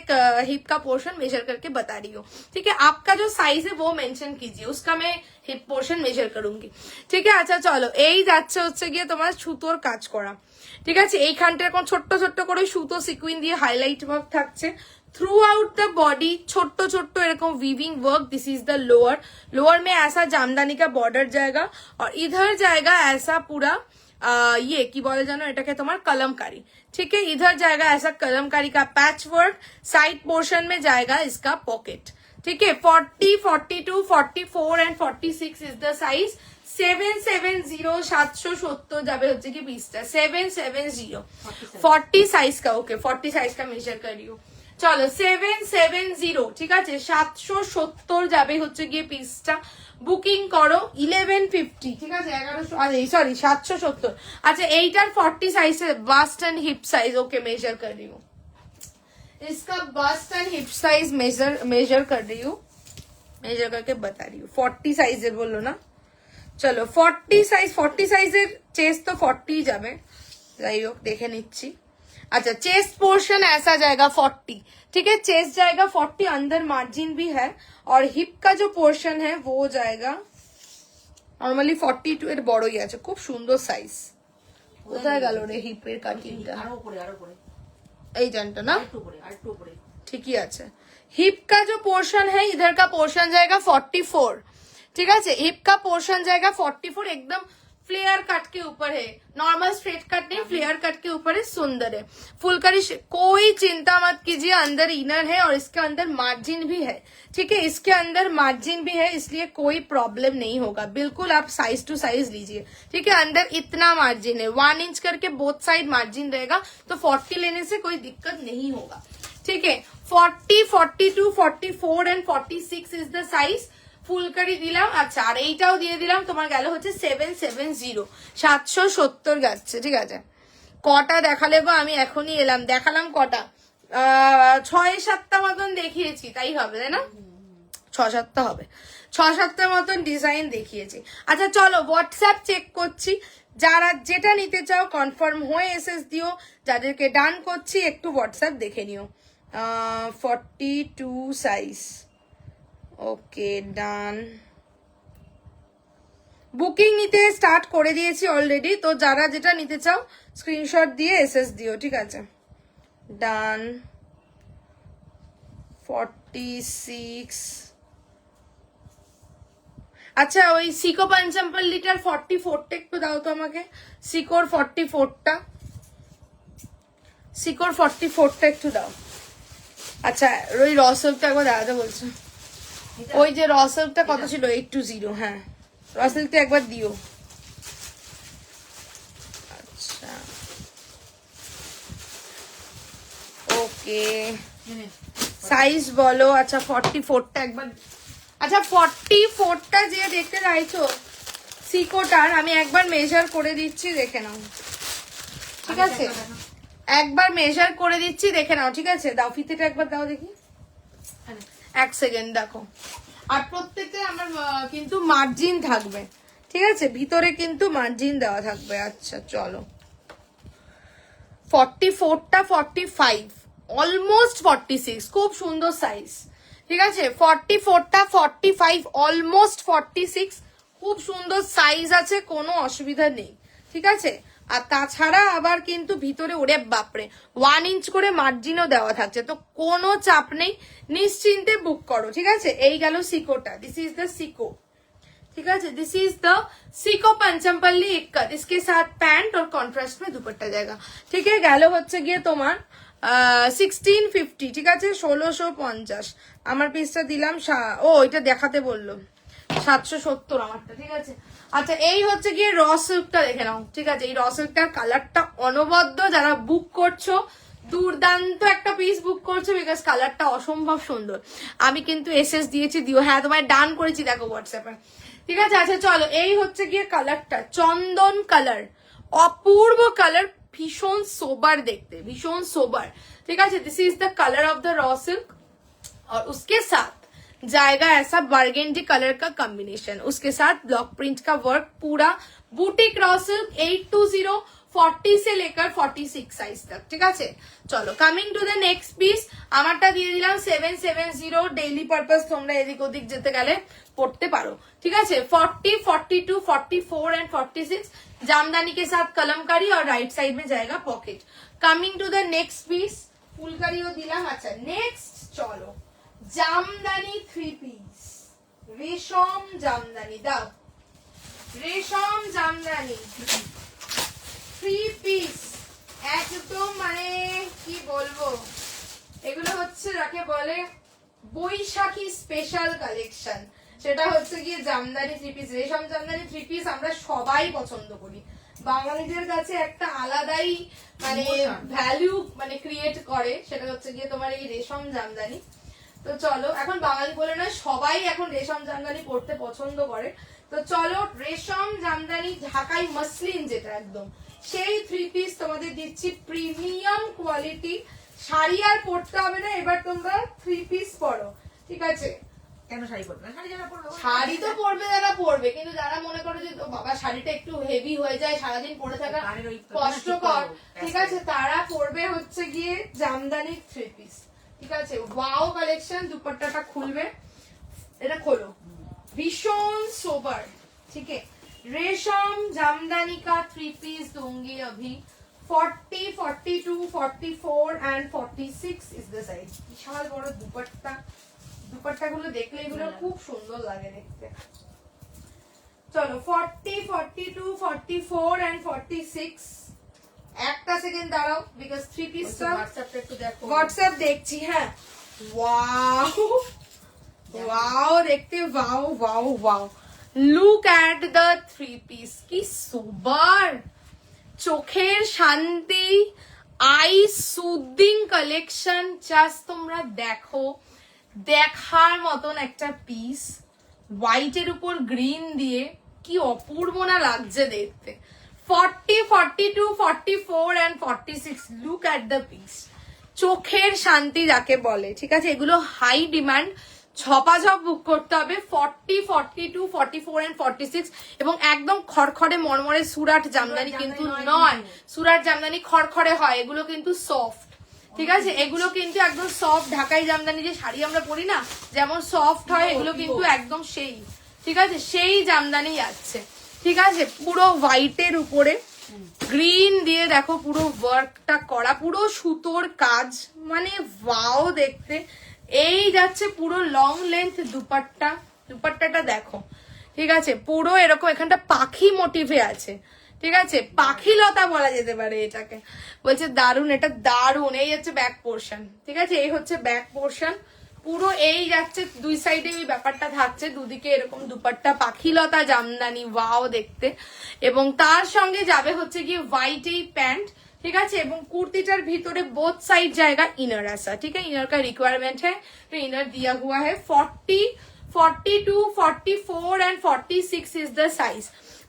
हिप का पोर्शन मेजर करके बता रही हूँ, ठीक है। आपका जो साइज है वो मेंशन कीजिए, उसका मैं हिप पोर्शन मेजर करूंगी, ठीक है। আচ্ছা চলো, এই যাচ্ছে হচ্ছে গিয়ে তোমার সুতোর কাজ করা, ঠিক আছে। এইখানটা এরকম ছোট্ট ছোট্ট করে সুতো সিকুইন দিয়ে হাইলাইট ওয়ার্ক থাকছে। थ्रू आउट द बॉडी छोटो छोटो एरकम weaving work. This is the lower, lower में ऐसा जामदानी का बॉर्डर जाएगा, और इधर जाएगा ऐसा पूरा ये की बोले जानो एटाके तुम्हार कलमकारी, ठीक है। इधर जाएगा ऐसा कलमकारी का पैच वर्क, साइड पोर्शन में जाएगा इसका पॉकेट, ठीक है। 40, 42, 44 एंड 46 इज द साइज। 770 770 যাবে হচ্ছে কি পিসটা 770 40 সাইজ का, ओके 40 সাইজ का मेजर कर रही हूँ। চলো 770, ঠিক আছে, 770 যাবে হচ্ছে গিয়ে পিসটা। বুকিং করো 1150, ঠিক আছে, 1100 সরি 770। আচ্ছা এইটার 40 size bust and hip size, okay measure कर रही हूँ, इसका bust and hip size measure कर रही हूँ, मेजर करके बता रही हूँ। 40 সাইজের বললো না, চলো 40 সাইজের চেস্ট তো 40 যাবে, যাই হোক দেখে নিচ্ছি। अच्छा चेस्ट पोर्शन ऐसा जाएगा 40, ठीक है, चेस्ट जाएगा 40, अंदर मार्जिन भी है, और हिप का जो पोर्शन है वो जाएगा नॉर्मली 42 এর বড়ই আছে, খুব সুন্দর সাইজ। কোথায় গেল রে হিপের কাটিংটা? আরো উপরে আরো উপরে, এই জানটা না, একটু উপরে আরেকটু উপরে, ঠিকই আছে। हिप का जो पोर्शन है इधर का पोर्शन जाएगा 44, ठीक है। हिप का पोर्शन जाएगा 44, एकदम फ्लेयर कट के ऊपर है, नॉर्मल स्ट्रेट कट नहीं, फ्लेयर कट के ऊपर है, सुंदर है। फुलकरी कोई चिंता मत कीजिए, अंदर इनर है और इसके अंदर मार्जिन भी है, ठीक है, इसके अंदर मार्जिन भी है, इसलिए कोई प्रॉब्लम नहीं होगा। बिल्कुल आप साइज टू साइज लीजिए, ठीक है। अंदर इतना मार्जिन है, 1 इंच करके बोथ साइड मार्जिन रहेगा, तो 40 लेने से कोई दिक्कत नहीं होगा, ठीक है। 40, 42, 44 and 46 is the size. Phulkari দিলাম, আচ্ছা আর এইটাও দিয়ে দিলাম, তোমার গেল হচ্ছে 770, 770 যাচ্ছে, ঠিক আছে। কটা দেখালে গো, আমি এখনই এলাম, দেখালাম কটা 6-7টা মতন দেখিয়েছি, তাই হবে তাই না, 6-7টা হবে, 6-7টা মতন ডিজাইন দেখিয়েছি। আচ্ছা চলো হোয়াটসঅ্যাপ চেক করছি, যারা যেটা নিতে চাও কনফার্ম হয়ে এসএস দিও, যাদেরকে ডান করছি একটু হোয়াটসঅ্যাপ দেখে নিও। 42 সাইজ, ওকে ডান। বুকিং নিতে স্টার্ট করে দিয়েছি অলরেডি, তো যারা যেটা নিতে চাও স্ক্রিনশট দিয়ে এসএস দিও, ঠিক আছে, ডান। 46, আচ্ছা ওই সিকো পাঞ্চাম্পল্লিটার 44টা একটু দাও তো আমাকে, সিকোর 44টা, সিকোর 44টা একটু দাও। আচ্ছা ওই রসলটা একবার দাঁড়াতে বলছো, ওই যে রসলটা কত ছিল 820, হ্যাঁ রসলটা একবার দিও। আচ্ছা ওকে সাইজ বলো, আচ্ছা 44টা একবার, আচ্ছা 44টা যে দেখতে চাইছো সিকোটার আমি একবার মেজার করে দিচ্ছি, দেখে নাও, ঠিক আছে, একবার মেজার করে দিচ্ছি দেখে নাও, ঠিক আছে। দাও ফিতেটা একবার দাও দেখি, 1 সেকেন্ড দেখো। আর প্রত্যেকটা আমার কিন্তু মার্জিন থাকবে, ঠিক আছে, ভিতরে কিন্তু মার্জিন দেওয়া থাকবে। আচ্ছা চলো 44টা 45, অলমোস্ট 46, খুব সুন্দর সাইজ, ঠিক আছে। 44টা 45, অলমোস্ট 46, খুব সুন্দর সাইজ আছে, কোনো অসুবিধা নেই, ঠিক আছে। আর তাছাড়া আবার কিন্তু ভিতরে ওরে বাপরে 1 ইঞ্চ করে মার্জিনও দেওয়া থাকছে, তো কোনো চাপ নেই, নিশ্চিন্তে বুক করো। ঠিক আছে, এই গেল সিকোটা, দিস ইজ দ্য সিকো। ठीक है, दिस इज द सीको पंचमपल्ली इक्कत, इसके साथ पैंट और कॉन्ट्रास्ट में दुपट्टा जाएगा। ठीक है, গেল হচ্ছে গিয়ে তোমার 1650। ঠিক আছে, 1650 আমার পিসটা দিলাম। ও এটা দেখাতে বললো 770 আমারটা। ঠিক আছে, আচ্ছা এই হচ্ছে গিয়ে র সিল্কটা দেখে নাও। ঠিক আছে, এই র সিল্কটার কালারটা অনবদ্য, যারা বুক করছো দুর্দান্ত একটা পিস বুক করছো, বিকজ কালারটা অসম্ভব সুন্দর। আমি কিন্তু এসএস দিয়েছি, দিও। হ্যাঁ তোমায় ডান করেছি, দেখো হোয়াটসঅ্যাপে। ঠিক আছে, আচ্ছা চলো, এই হচ্ছে গিয়ে কালারটা চন্দন কালার, অপূর্ব কালার, ভীষণ সোবার দেখতে, ভীষণ সোবার। ঠিক আছে, this is the colour of the raw silk और उसके साथ जाएगा ऐसा बर्गेंडी कलर का कॉम्बिनेशन, उसके साथ ब्लॉक प्रिंट का वर्क, पूरा बुटीक रॉ सिल्क 820 40 से लेकर 46 साइज तक। ठीक আছে, চলো coming to the next piece. আমারটা দিয়ে দিলাম 770, ডেইলি পারপাস তোমরা এদিক ওদিক যেতে গেলে পড়তে পারো। ঠিক আছে, 40, 42, 44 एंड 46 जामदानी के साथ कलमकारी और राइट साइड में जाएगा pocket. Coming to the next piece, ফুলকারিও দিলাম। আচ্ছা নেক্সট চলো জামদানি 3 পিস, রেশম জামদানি দাও, রেশম জামদানি 3 পিস একদম, মানে কি বলবো, এগুলো হচ্ছে যাকে বলে বৈশাখী স্পেশাল কালেকশন। সেটা হচ্ছে গিয়ে জামদানি 3 পিস, রেশম জামদানি 3 পিস আমরা সবাই পছন্দ করি। বাঙালিদের কাছে একটা আলাদাই মানে ভ্যালু মানে ক্রিয়েট করে, সেটা হচ্ছে গিয়ে তোমার এই রেশম জামদানি। তো চলো, এখন বাঙালি বলে নয়, সবাই এখন রেশম জামদানি পড়তে পছন্দ করে। তো চলো রেশম জামদানি ঢাকাই মসলিন, যেটা একদম সেই 3 পিস তোমাদের দিচ্ছি, প্রিমিয়াম কোয়ালিটি। শাড়ি আর পরতে হবে না, এবার তোমরা 3 পিস পরো। ঠিক আছে, কেন শাড়ি পরবে না? শাড়ি যারা পরবে শাড়ি তো পরবে যারা পরবে, কিন্তু যারা মনে করো যে ও বাবা শাড়িটা একটু হেভি হয়ে যায়, সারাদিন পরে থাকা কষ্টকর, ঠিক আছে, তারা পরবে হচ্ছে গিয়ে জামদানি 3 পিস। ঠিক আছে, ওয়াও কালেকশন। দুপাট্টাটা খুলবে, এটা খোলো, ভীষণ সোবার। ঠিক আছে, रेशम जामदानी का 3 पीस दूंगी अभी 40, 42, 44 एंड 46 इज द साइज। विशाल बड़ दुपट्टा, दुपट्टा गुलो देखले एगुलो खूब सुंदर लागे देखते। चलो 40, 42, 44 एंड 46 একটা সেকেন্ড দাঁড়াও, বিকজ 3 পিসটা হোয়াটসঅ্যাপে একটু দেখো। হোয়াটসঅ্যাপ দেখছি। হ্যাঁ, ওয়াও ওয়াও দেখতে, wow wow wow. Look at the 3 piece, কি সুপার, চোখের শান্তি, আই সুদিং কালেকশন। জাস্ট তোমরা দেখো, দেখার মতন একটা পিস, হোয়াইটের উপর গ্রিন দিয়ে কি অপূর্ব না লাগছে দেখতে। 40, 42, 44 and 46, look at the piece, চোখের শান্তি যাকে বলে। ঠিক আছে, এগুলো হাই ডিমান্ড, ঝপাঝপ বুক করতে হবে। 40, 42, 44 and 46, এবং একদম খড়খড়ে মরমরে সুরাট জামদানি কিন্তু নয়। সুরাট জামদানি খড়খড়ে হয়, এগুলো কিন্তু সফট। ঠিক আছে, এগুলো কিন্তু একদম সফট, ঢাকাই জামদানি যে শাড়ি আমরা পরি না যেমন সফট হয়, এগুলো কিন্তু একদম সেই, ঠিক আছে, সেই জামদানি যাচ্ছে। ঠিক আছে, পুরো হোয়াইটের উপরে গ্রিন দিয়ে দেখো পুরো ওয়ার্কটা করা, পুরো সুতোর কাজ, মানে ওয়াও দেখতে। এই যাচ্ছে পুরো লং লেন্থ দুপাট্টা, দুপাট্টাটা দেখো। ঠিক আছে, পুরো এরকম এখানটা পাখি মোটিভে আছে। ঠিক আছে, পাখি লতা বলা যেতে পারে এটাকে। বলছে দারুন, এটা দারুন। এই হচ্ছে ব্যাক পোর্শন। ঠিক আছে, এই হচ্ছে ব্যাক পোর্শন, পুরো এই যাচ্ছে, দুই সাইডে এই ব্যাপারটা থাকছে, দুদিকে এরকম দুপাট্টা, পাখি লতা জামদানি, ওয়াও দেখতে। এবং তার সঙ্গে যাবে হচ্ছে গিয়ে হোয়াইট এই প্যান্ট। ठीक है, এবং কুর্তিটার ভিতরে বোথ সাইড জায়গা इनर ऐसा। ठीक है, इनर का रिक्वायरमेंट है, तो इनर दिया हुआ है। 40, 42, 44 एंड 46 इज द साइज।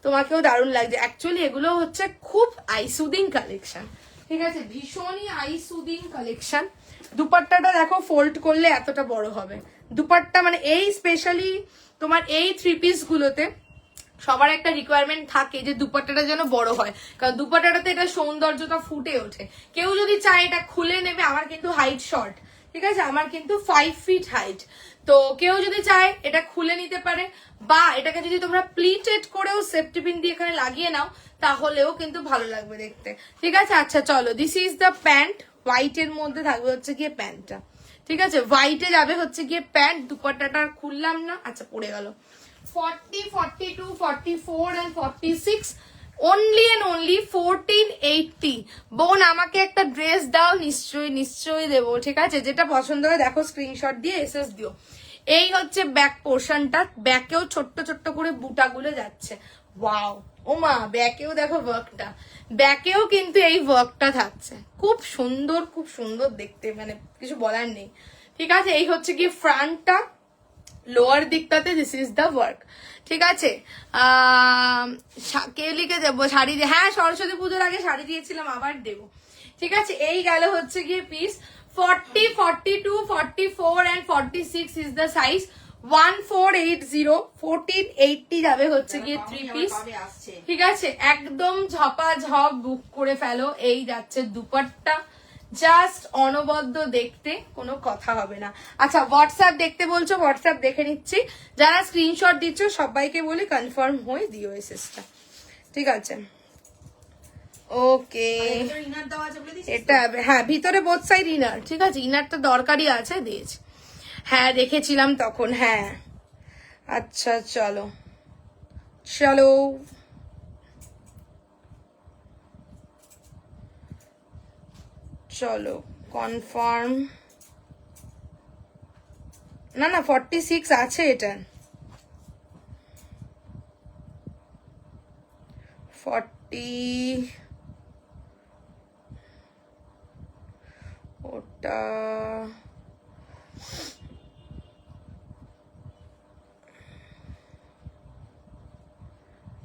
তোমাকেও দারুণ লাগছে। অ্যাকচুয়ালি এগুলো হচ্ছে খুব আইসুদিং কালেকশন। ঠিক আছে, ভীষণই আইসুদিং কালেকশন। দুপাট্টাটা দেখো, ফোল্ড করলে এতটা বড় হবে দুপাট্টা, মানে এই স্পেশালি তোমার এই 3 পিস গুলোতে সবার একটা রিকোয়ারমেন্ট থাকে যে দুপাট্টাটা যেন বড় হয়, কারণ দুপাট্টাটাতে এটা সৌন্দর্যটা ফুটে ওঠে। কেউ যদি চায় এটা খুলে নেবে, আমার কিন্তু হাইট শর্ট, ঠিক আছে, আমার কিন্তু 5 ফিট হাইট, তো কেউ যদি চায় এটা খুলে নিতে পারে, বা এটাকে যদি তোমরা প্লিটেড করেও সেফটি পিন দিয়ে এখানে লাগিয়ে নাও, তাহলেও কিন্তু ভালো লাগবে দেখতে, ঠিক আছে। আচ্ছা চলো, দিস ইজ দ্য প্যান্ট, হোয়াইটের মধ্যে থাকবে হচ্ছে গিয়ে প্যান্টটা, ঠিক আছে। হোয়াইটে যাবে হচ্ছে গিয়ে প্যান্ট, দুপাট্টাটা আর খুললাম না, আচ্ছা পড়ে গেল। 40, 42, 44 and 46 only and only 1480। বোন আমাকে একটা ড্রেস দাও, নিশ্চয়ই নিশ্চয়ই দেবো, ঠিক আছে। যেটা পছন্দ হয় দেখো স্ক্রিনশট দিয়ে এসএস দিও। এই হচ্ছে ব্যাক পোর্শনটা, ব্যাকেও ছোট্ট ছোট্ট করে বুটাগুলো যাচ্ছে, ওয়াও। ও মা, ব্যাকেও দেখো ওয়ার্কটা, ব্যাকেও কিন্তু এই ওয়ার্কটা থাকছে, খুব সুন্দর, খুব সুন্দর দেখতে, মানে কিছু বলার নেই, ঠিক আছে। এই হচ্ছে কি ফ্রন্টটা, লোয়ার দিকটাতে দিস ইজ দ্য ওয়ার্ক, ঠিক আছে। কে লিখে দেবো শাড়ি দিয়ে, হ্যাঁ সরস্বতী পুজোর আগে শাড়ি দিয়েছিলাম, আবার দেবো, ঠিক আছে। এই গেল হচ্ছে গিয়ে piece. 40, 42, 44 and 46 is the size। 1480, 1480 যাবে হচ্ছে গিয়ে 3 পিস, ঠিক আছে। একদম ঝপাঝপ বুক করে ফেলো। এই যাচ্ছে দুপাট্টা, জাস্ট অনবদ্য দেখতে, কোনো কথা হবে না। আচ্ছা হোয়াটসঅ্যাপ দেখতে বলছো, হোয়াটসঅ্যাপ দেখে নিচ্ছি। যারা স্ক্রিনশট দিচ্ছ সবাইকে বলি কনফার্ম হয়ে দিও এসএসটা, ঠিক আছে। ওকে, এটা হ্যাঁ ভিতরে বোথ সাইড ইনার, ঠিক আছে। ইনারটা দরকারই আছে, দিয়েছি, হ্যাঁ দেখেছিলাম তখন, হ্যাঁ। আচ্ছা চলো চলো, চলো কনফার্ম, না না 46 আছে এটা, 40 ওটা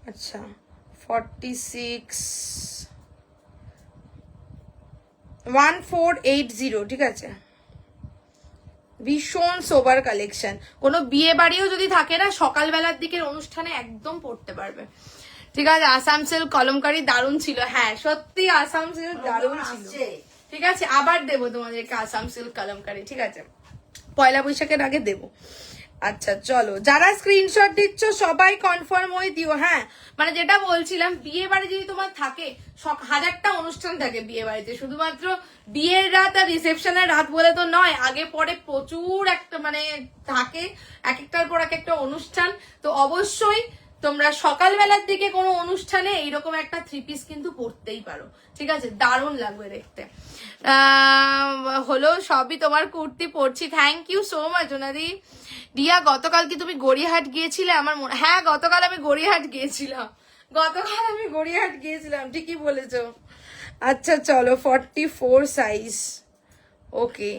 আচ্ছা 46 1480, ঠিক আছে। ভীষণ সোবার কালেকশন, কোনো বিয়ে বাড়িও যদি থাকে না সকালবেলার দিকের অনুষ্ঠানে একদম পড়তে পারবে, ঠিক আছে। আসাম সিল্ক কলমকারি দারুণ ছিল, হ্যাঁ সত্যি আসাম সিল্ক দারুণ ছিল, ঠিক আছে। আবার দেবো তোমাদেরকে আসাম সিল্ক কলমকারি, ঠিক আছে, পয়লা বৈশাখের আগে দেবো। আচ্ছা চলো, যারা স্ক্রিনশট দিচ্ছ সবাই কনফার্ম হয়ে দিও, হ্যাঁ। মানে যেটা বলছিলাম, বিয়ে বাড়ি যদি তোমার থাকে, হাজারটা অনুষ্ঠান থাকে বিয়ে বাড়িতে, শুধুমাত্র বিয়ের রাত আর রিসেপশনের রাত বলে তো নয়, আগে পরে প্রচুর একটা মানে থাকে, এক একটার পর এক একটা অনুষ্ঠান। তো অবশ্যই তোমরা সকালবেলার দিকে কোনো অনুষ্ঠানে এইরকম একটা 3 পিস কিন্তু পরতেই পারো, ঠিক আছে, দারুণ লাগবে দেখতে। হলো সবই তোমার কুর্তি পরছি, থ্যাংক ইউ সো মাচ ওনাদি। রিয়া গতকাল কি তুমি গড়িয়াহাট গিয়েছিলে? আমার মনে, হ্যাঁ গতকাল আমি গড়িয়াহাট গিয়েছিলাম, ঠিকই বলেছো। আচ্ছা চলো 44 সাইজ, ওকে।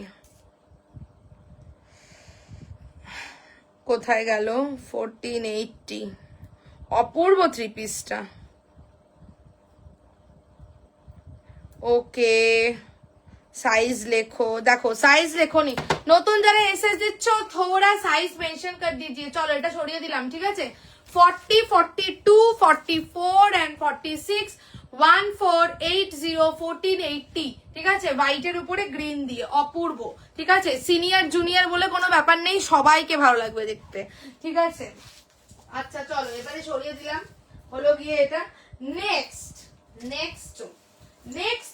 কোথায় গেল 1480, অপূর্ব 3 পিসটা, ওকে। साइज लेखो, देखो साइज लेखो नी, नतून যারা এসএস দিচ্ছ थोड़ा साइज मेंशन कर दीजिए। চলো এটা সরিয়ে দিলাম, ঠিক আছে। 40, 42, 44 and 46, 1480, 1480, ঠিক আছে। হোয়াইটের উপরে গ্রিন দিয়ে অপূর্ব, ঠিক আছে। সিনিয়র জুনিয়র বলে কোনো ব্যাপার নেই, সবাইকে ভালো লাগবে দেখতে, ঠিক আছে। আচ্ছা চলো এবারে সরিয়ে দিলাম, হলো গিয়ে এটা। নেক্সট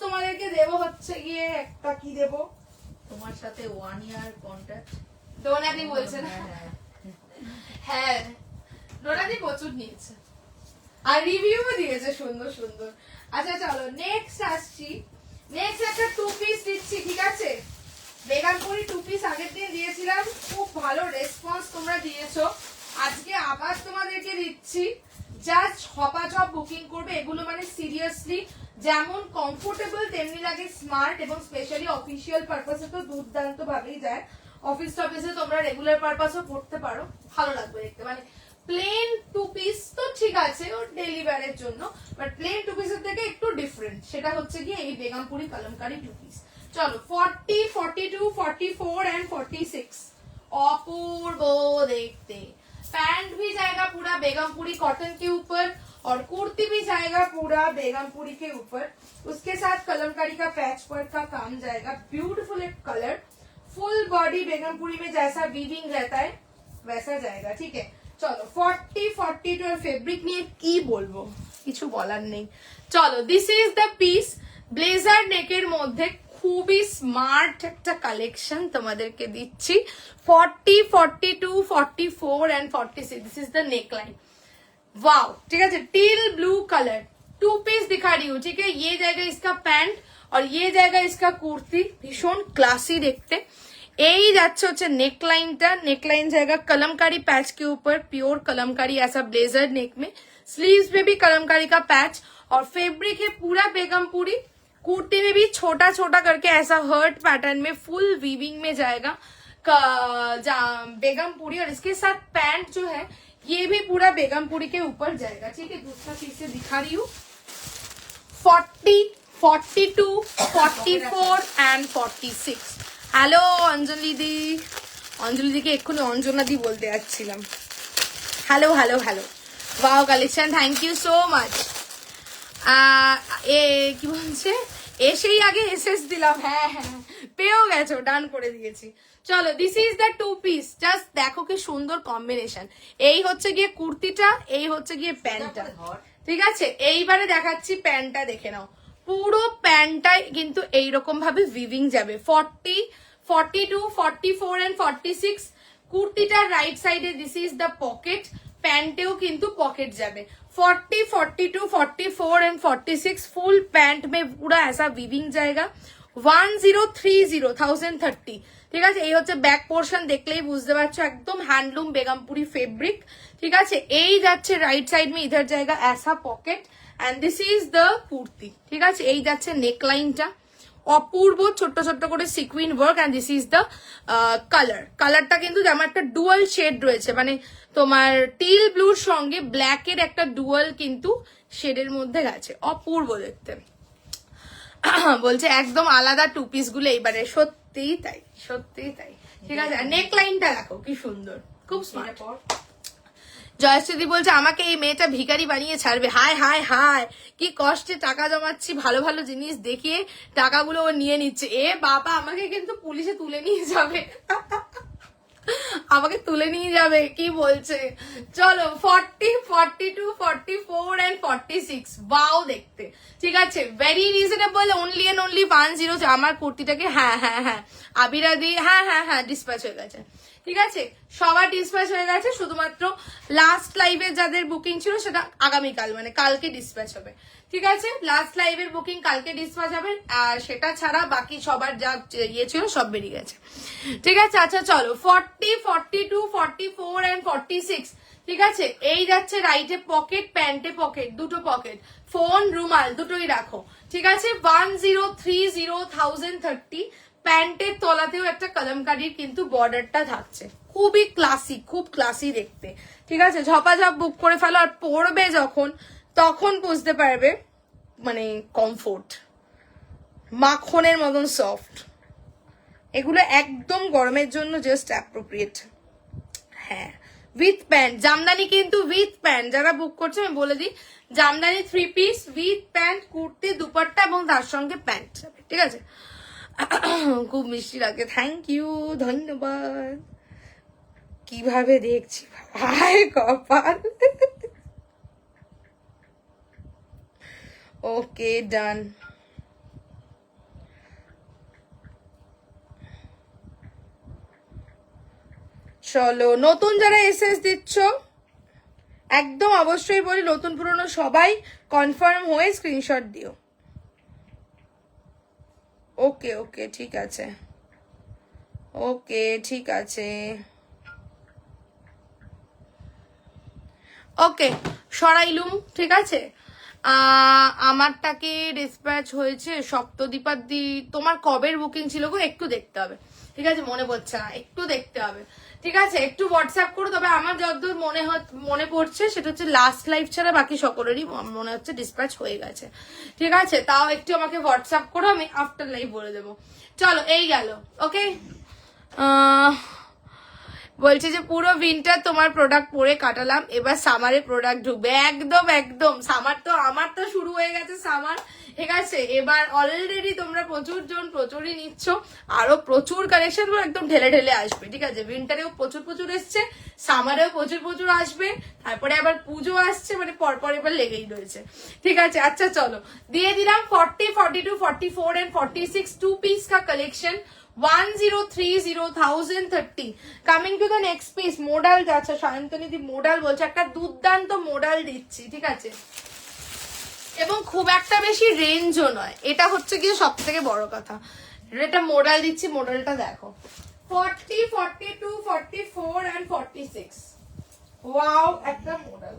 তোমাদেরকে দেবো হচ্ছে গিয়ে একটা, কি দেবো তোমার সাথে 1 ইয়ার কন্ট্রাক্ট, ডোনাদি বলছে না, হ্যাঁ ডোনাদি প্রচুর নিয়েছে আর রিভিউও দিয়েছে সুন্দর সুন্দর। আচ্ছা চলো নেক্সট আসছি, নেক্সট একটা 2 পিস দিচ্ছি, ঠিক আছে। বেগানপুরি 2 পিস আগের দিন দিয়েছিলাম, খুব ভালো রেসপন্স তোমরা দিয়েছো, আজকে আবার তোমাদেরকে দিচ্ছি। জাস্ট হপাচপ বুকিং করবে, এগুলো মানে সিরিয়াসলি যেমন কমফোর্টেবল তেমনি লাগে স্মার্ট, এবং স্পেশালি অফিসিয়াল পারপাসে তো দুর্দান্ত ভাবেই যায়। অফিস টফিসে তোমরা রেগুলার পারপাসও পড়তে পারো, ভালো লাগবে দেখতে। মানে প্লেন 2 পিস তো ঠিক আছে ওর ডেইলি ওয়্যারের জন্য, বাট প্লেন 2 পিসের থেকে একটু ডিফারেন্ট, সেটা হচ্ছে গিয়ে এই বেগমপুরি কলমকারি 2 পিস। চলো 40, 42, 44 and 46, অপূর্ব देखते। पैंट भी जाएगा पूरा बेगमपुरी कॉटन के ऊपर, और कुर्ती भी जाएगा पूरा बेगमपुरी के ऊपर, उसके साथ कलमकारी का पैच वर्क का काम जाएगा। ब्यूटीफुल एक कलर, फुल बॉडी बेगमपुरी में जैसा वीविंग रहता है वैसा जाएगा, ठीक है। চলো 40-42 এর ফেব্রিক নিয়ে কি বলবো, কিছু বলার নেই। চলো this is the piece, blazer নেকের মধ্যে খুবই স্মার্ট একটা কালেকশন তোমাদেরকে দিচ্ছি। 40, 42, 44 and 46 this is the neck line. Wow, ठीक है, टील ब्लू कलर 2 पीस दिखा रही हूँ, ठीक है। ये जाएगा इसका पैंट और ये जाएगा इसका कुर्ती, भीषण क्लासी देखते। यही যাচ্ছে হচ্ছে नेक लाइनটা, नेक लाइन जाएगा कलमकारी पैच के ऊपर, प्योर कलमकारी ऐसा ब्लेजर नेक में, स्लीव्स में भी कलमकारी का पैच और फैब्रिक है पूरा बेगमपुरी। कुर्ती में भी छोटा छोटा करके ऐसा हर्ट पैटर्न में फुल वीविंग में जाएगा बेगमपुरी, और इसके साथ पैंट जो है ये भी पूरा बेगमपुरी के ऊपर जाएगा, ठीक है। दूसरा चीज से दिखा रही हूँ 40, 42, 44 and 46। হ্যালো অঞ্জলি দি, অঞ্জলি দিকে এক্ষুনি অঞ্জনা দি বলতে যাচ্ছিলাম। Hello hello hello, wow collection, thank you so much. এ কি বলছে, এসেই আগে এসএস দিলাম, হ্যাঁ হ্যাঁ পেয়েও গেছো, ডান করে দিয়েছি। চলো this is the 2 piece, just দেখো কি সুন্দর কম্বিনেশন। এই হচ্ছে গিয়ে কুর্তিটা, এই হচ্ছে গিয়ে প্যান্টটা, ঠিক আছে। এইবারে দেখাচ্ছি প্যান্টটা, দেখে নাও। পুরো প্যান্টটাই কিন্তু এইরকম ভাবে ভিভিং যাবে। 40, 42, 44 and 46 কুর্তিটার রাইট সাইডে দিস ইজ দ্য পকেট, প্যান্টেও কিন্তু পকেট যাবে। 40, 42, 44 and 46 फुल पैंट में पूरा ऐसा वीविंग जाएगा। 1030, ঠিক আছে। এই হচ্ছে ব্যাক পোর্শন, দেখলেই বুঝতে পারছো একদম হ্যান্ডলুম বেগমপুরি ফেব্রিক, ঠিক আছে। এই যাচ্ছে রাইট সাইড में इधर जाएगा ऐसा pocket and this is the kurti, ঠিক আছে। এই যাচ্ছে নেক লাইনটা, অপূর্ব ছোট্ট ছোট্ট করে sequin work and this is the colour. কালারটা কিন্তু আমার একটা ডুয়াল শেড রয়েছে, মানে তোমার টিল ব্লুর সঙ্গে ব্ল্যাকের একটা ডুয়াল কিন্তু শেডের মধ্যে গেছে, অপূর্ব দেখতে। বলছে একদম আলাদা 2 পিস গুলো এইবারে, সত্যিই তাই, সত্যিই তাই, ঠিক আছে। নেক লাইনটা দেখো কি সুন্দর, খুব স্মার্ট। জয়শ্রী বলছে আমাকে এই মেয়েটা ভিখারি বানিয়ে ছাড়বে, হায় হায় হায়, কি কষ্টে টাকা জমাচ্ছি, ভালো ভালো জিনিস দেখিয়ে টাকাগুলো ও নিয়ে নিচ্ছে। এ বাবা, আমাকে কিন্তু পুলিশে তুলে নিয়ে যাবে, আমাকে তুলে নিয়ে যাবে, কি বলছে। চলো 40, 42, 44 and 46 ওয়াও দেখতে, ঠিক আছে। Very reasonable, only and only 10। আমার কুর্তিটাকে হ্যাঁ হ্যাঁ হ্যাঁ আবিরা দি, হ্যাঁ হ্যাঁ হ্যাঁ ডিসপ্যাচ হয়ে গেছে, ঠিক আছে। সবার ডিসপ্যাচ হয়ে গেছে, শুধুমাত্র লাস্ট লাইভে যাদের বুকিং ছিল সেটা আগামীকাল মানে কালকে ডিসপ্যাচ হবে, ঠিক আছে। লাস্ট লাইভের বুকিং কালকে ডিসপ্যাচ হবে, আর সেটা ছাড়া বাকি সবার যা ইয়ে ছিল সব বেরিয়ে গেছে, ঠিক আছে। আচ্ছা চলো 40, 42, 44 and 46, ঠিক আছে। এই যাচ্ছে রাইটে পকেট, প্যান্টে পকেট, দুটো পকেট, ফোন রুমাল দুটোই রাখো, ঠিক আছে। 1030, প্যান্টের তলাতেও একটা কলমকারির কিন্তু বর্ডারটা থাকছে, খুবই ক্লাসি, খুব ক্লাসি দেখতে, ঠিক আছে। ঝপাঝপ বুক করে ফেলো, আর পরবে যখন তখন বুঝতে পারবে মানে কমফোর্ট, মাখনের মতন সফট। এগুলো একদম গরমের জন্য জাস্ট অ্যাপ্রোপ্রিয়েট। হ্যাঁ উইথ প্যান্ট, জামদানি কিন্তু উইথ প্যান্ট, যারা বুক করছে আমি বলে দিই, Jamdani 3 piece with pant, kurti, dupatta এবং তার সঙ্গে প্যান্ট যাবে, ঠিক আছে। খুব মিষ্টি লাগে, থ্যাংক ইউ, ধন্যবাদ। কিভাবে দেখছি ভাই কপাল। ওকে ডান। চলো নতুন যারা এসএস দিচ্ছ একদম অবশ্যই বলি, নতুন পুরনো সবাই কনফার্ম হয়ে স্ক্রিনশট দিও। ওকে ওকে ঠিক আছে, ওকে ঠিক আছে, ওকে সরাইলুম, ঠিক আছে। আমারটাকে ডিসপ্যাচ হয়েছে সপ্তদ্বীপার দি, তোমার কবের বুকিং ছিল গো একটু দেখতে হবে, ঠিক আছে। মনে পড়ছে না, একটু দেখতে হবে, ঠিক আছে। একটু হোয়াটসঅ্যাপ করো। তবে আমার যতদূর মনে পড়ছে সেটা হচ্ছে লাস্ট লাইভ ছাড়া বাকি সকলেরই মনে হচ্ছে ডিসপ্যাচ হয়ে গেছে, ঠিক আছে। তাও একটু আমাকে হোয়াটসঅ্যাপ করো, আমি আফটার লাইভ বলে দেবো। চলো এই গেল, ওকে। বলছে যে পুরো উইন্টার তোমার প্রোডাক্ট পরে কাটালাম, এবার সামারে প্রোডাক্ট ঢুকবে। একদম একদম, সামার তো আমার তো শুরু হয়ে গেছে সামার, ঠিক আছে। এবার অলরেডি তোমরা প্রচুর জন প্রচুরই নিচ্ছ, আরো প্রচুর কালেকশন একদম ঢেলে ঢেলে আসবে, ঠিক আছে। উইন্টারেও প্রচুর প্রচুর এসছে, সামারেও প্রচুর প্রচুর আসবে, তারপরে আবার পুজো আসছে, মানে পরপর এবার লেগেই রয়েছে, ঠিক আছে। আচ্ছা চলো দিয়ে দিলাম 40, 42, 44 and 46 2 piece का collection 1030,030। Coming to the next piece, modal যাচ্ছে সায়ন্তনী দি, মোডাল বলছে একটা দুর্দান্ত মোডাল দিচ্ছি, ঠিক আছে, এবং খুব একটা বেশি রেঞ্জও নয়, এটা হচ্ছে কি সব থেকে বড় কথা। এটা মোডাল দিচ্ছি, মোডালটা দেখো 40, 42, 44 and 46। ওয়াও, একটা মোডাল।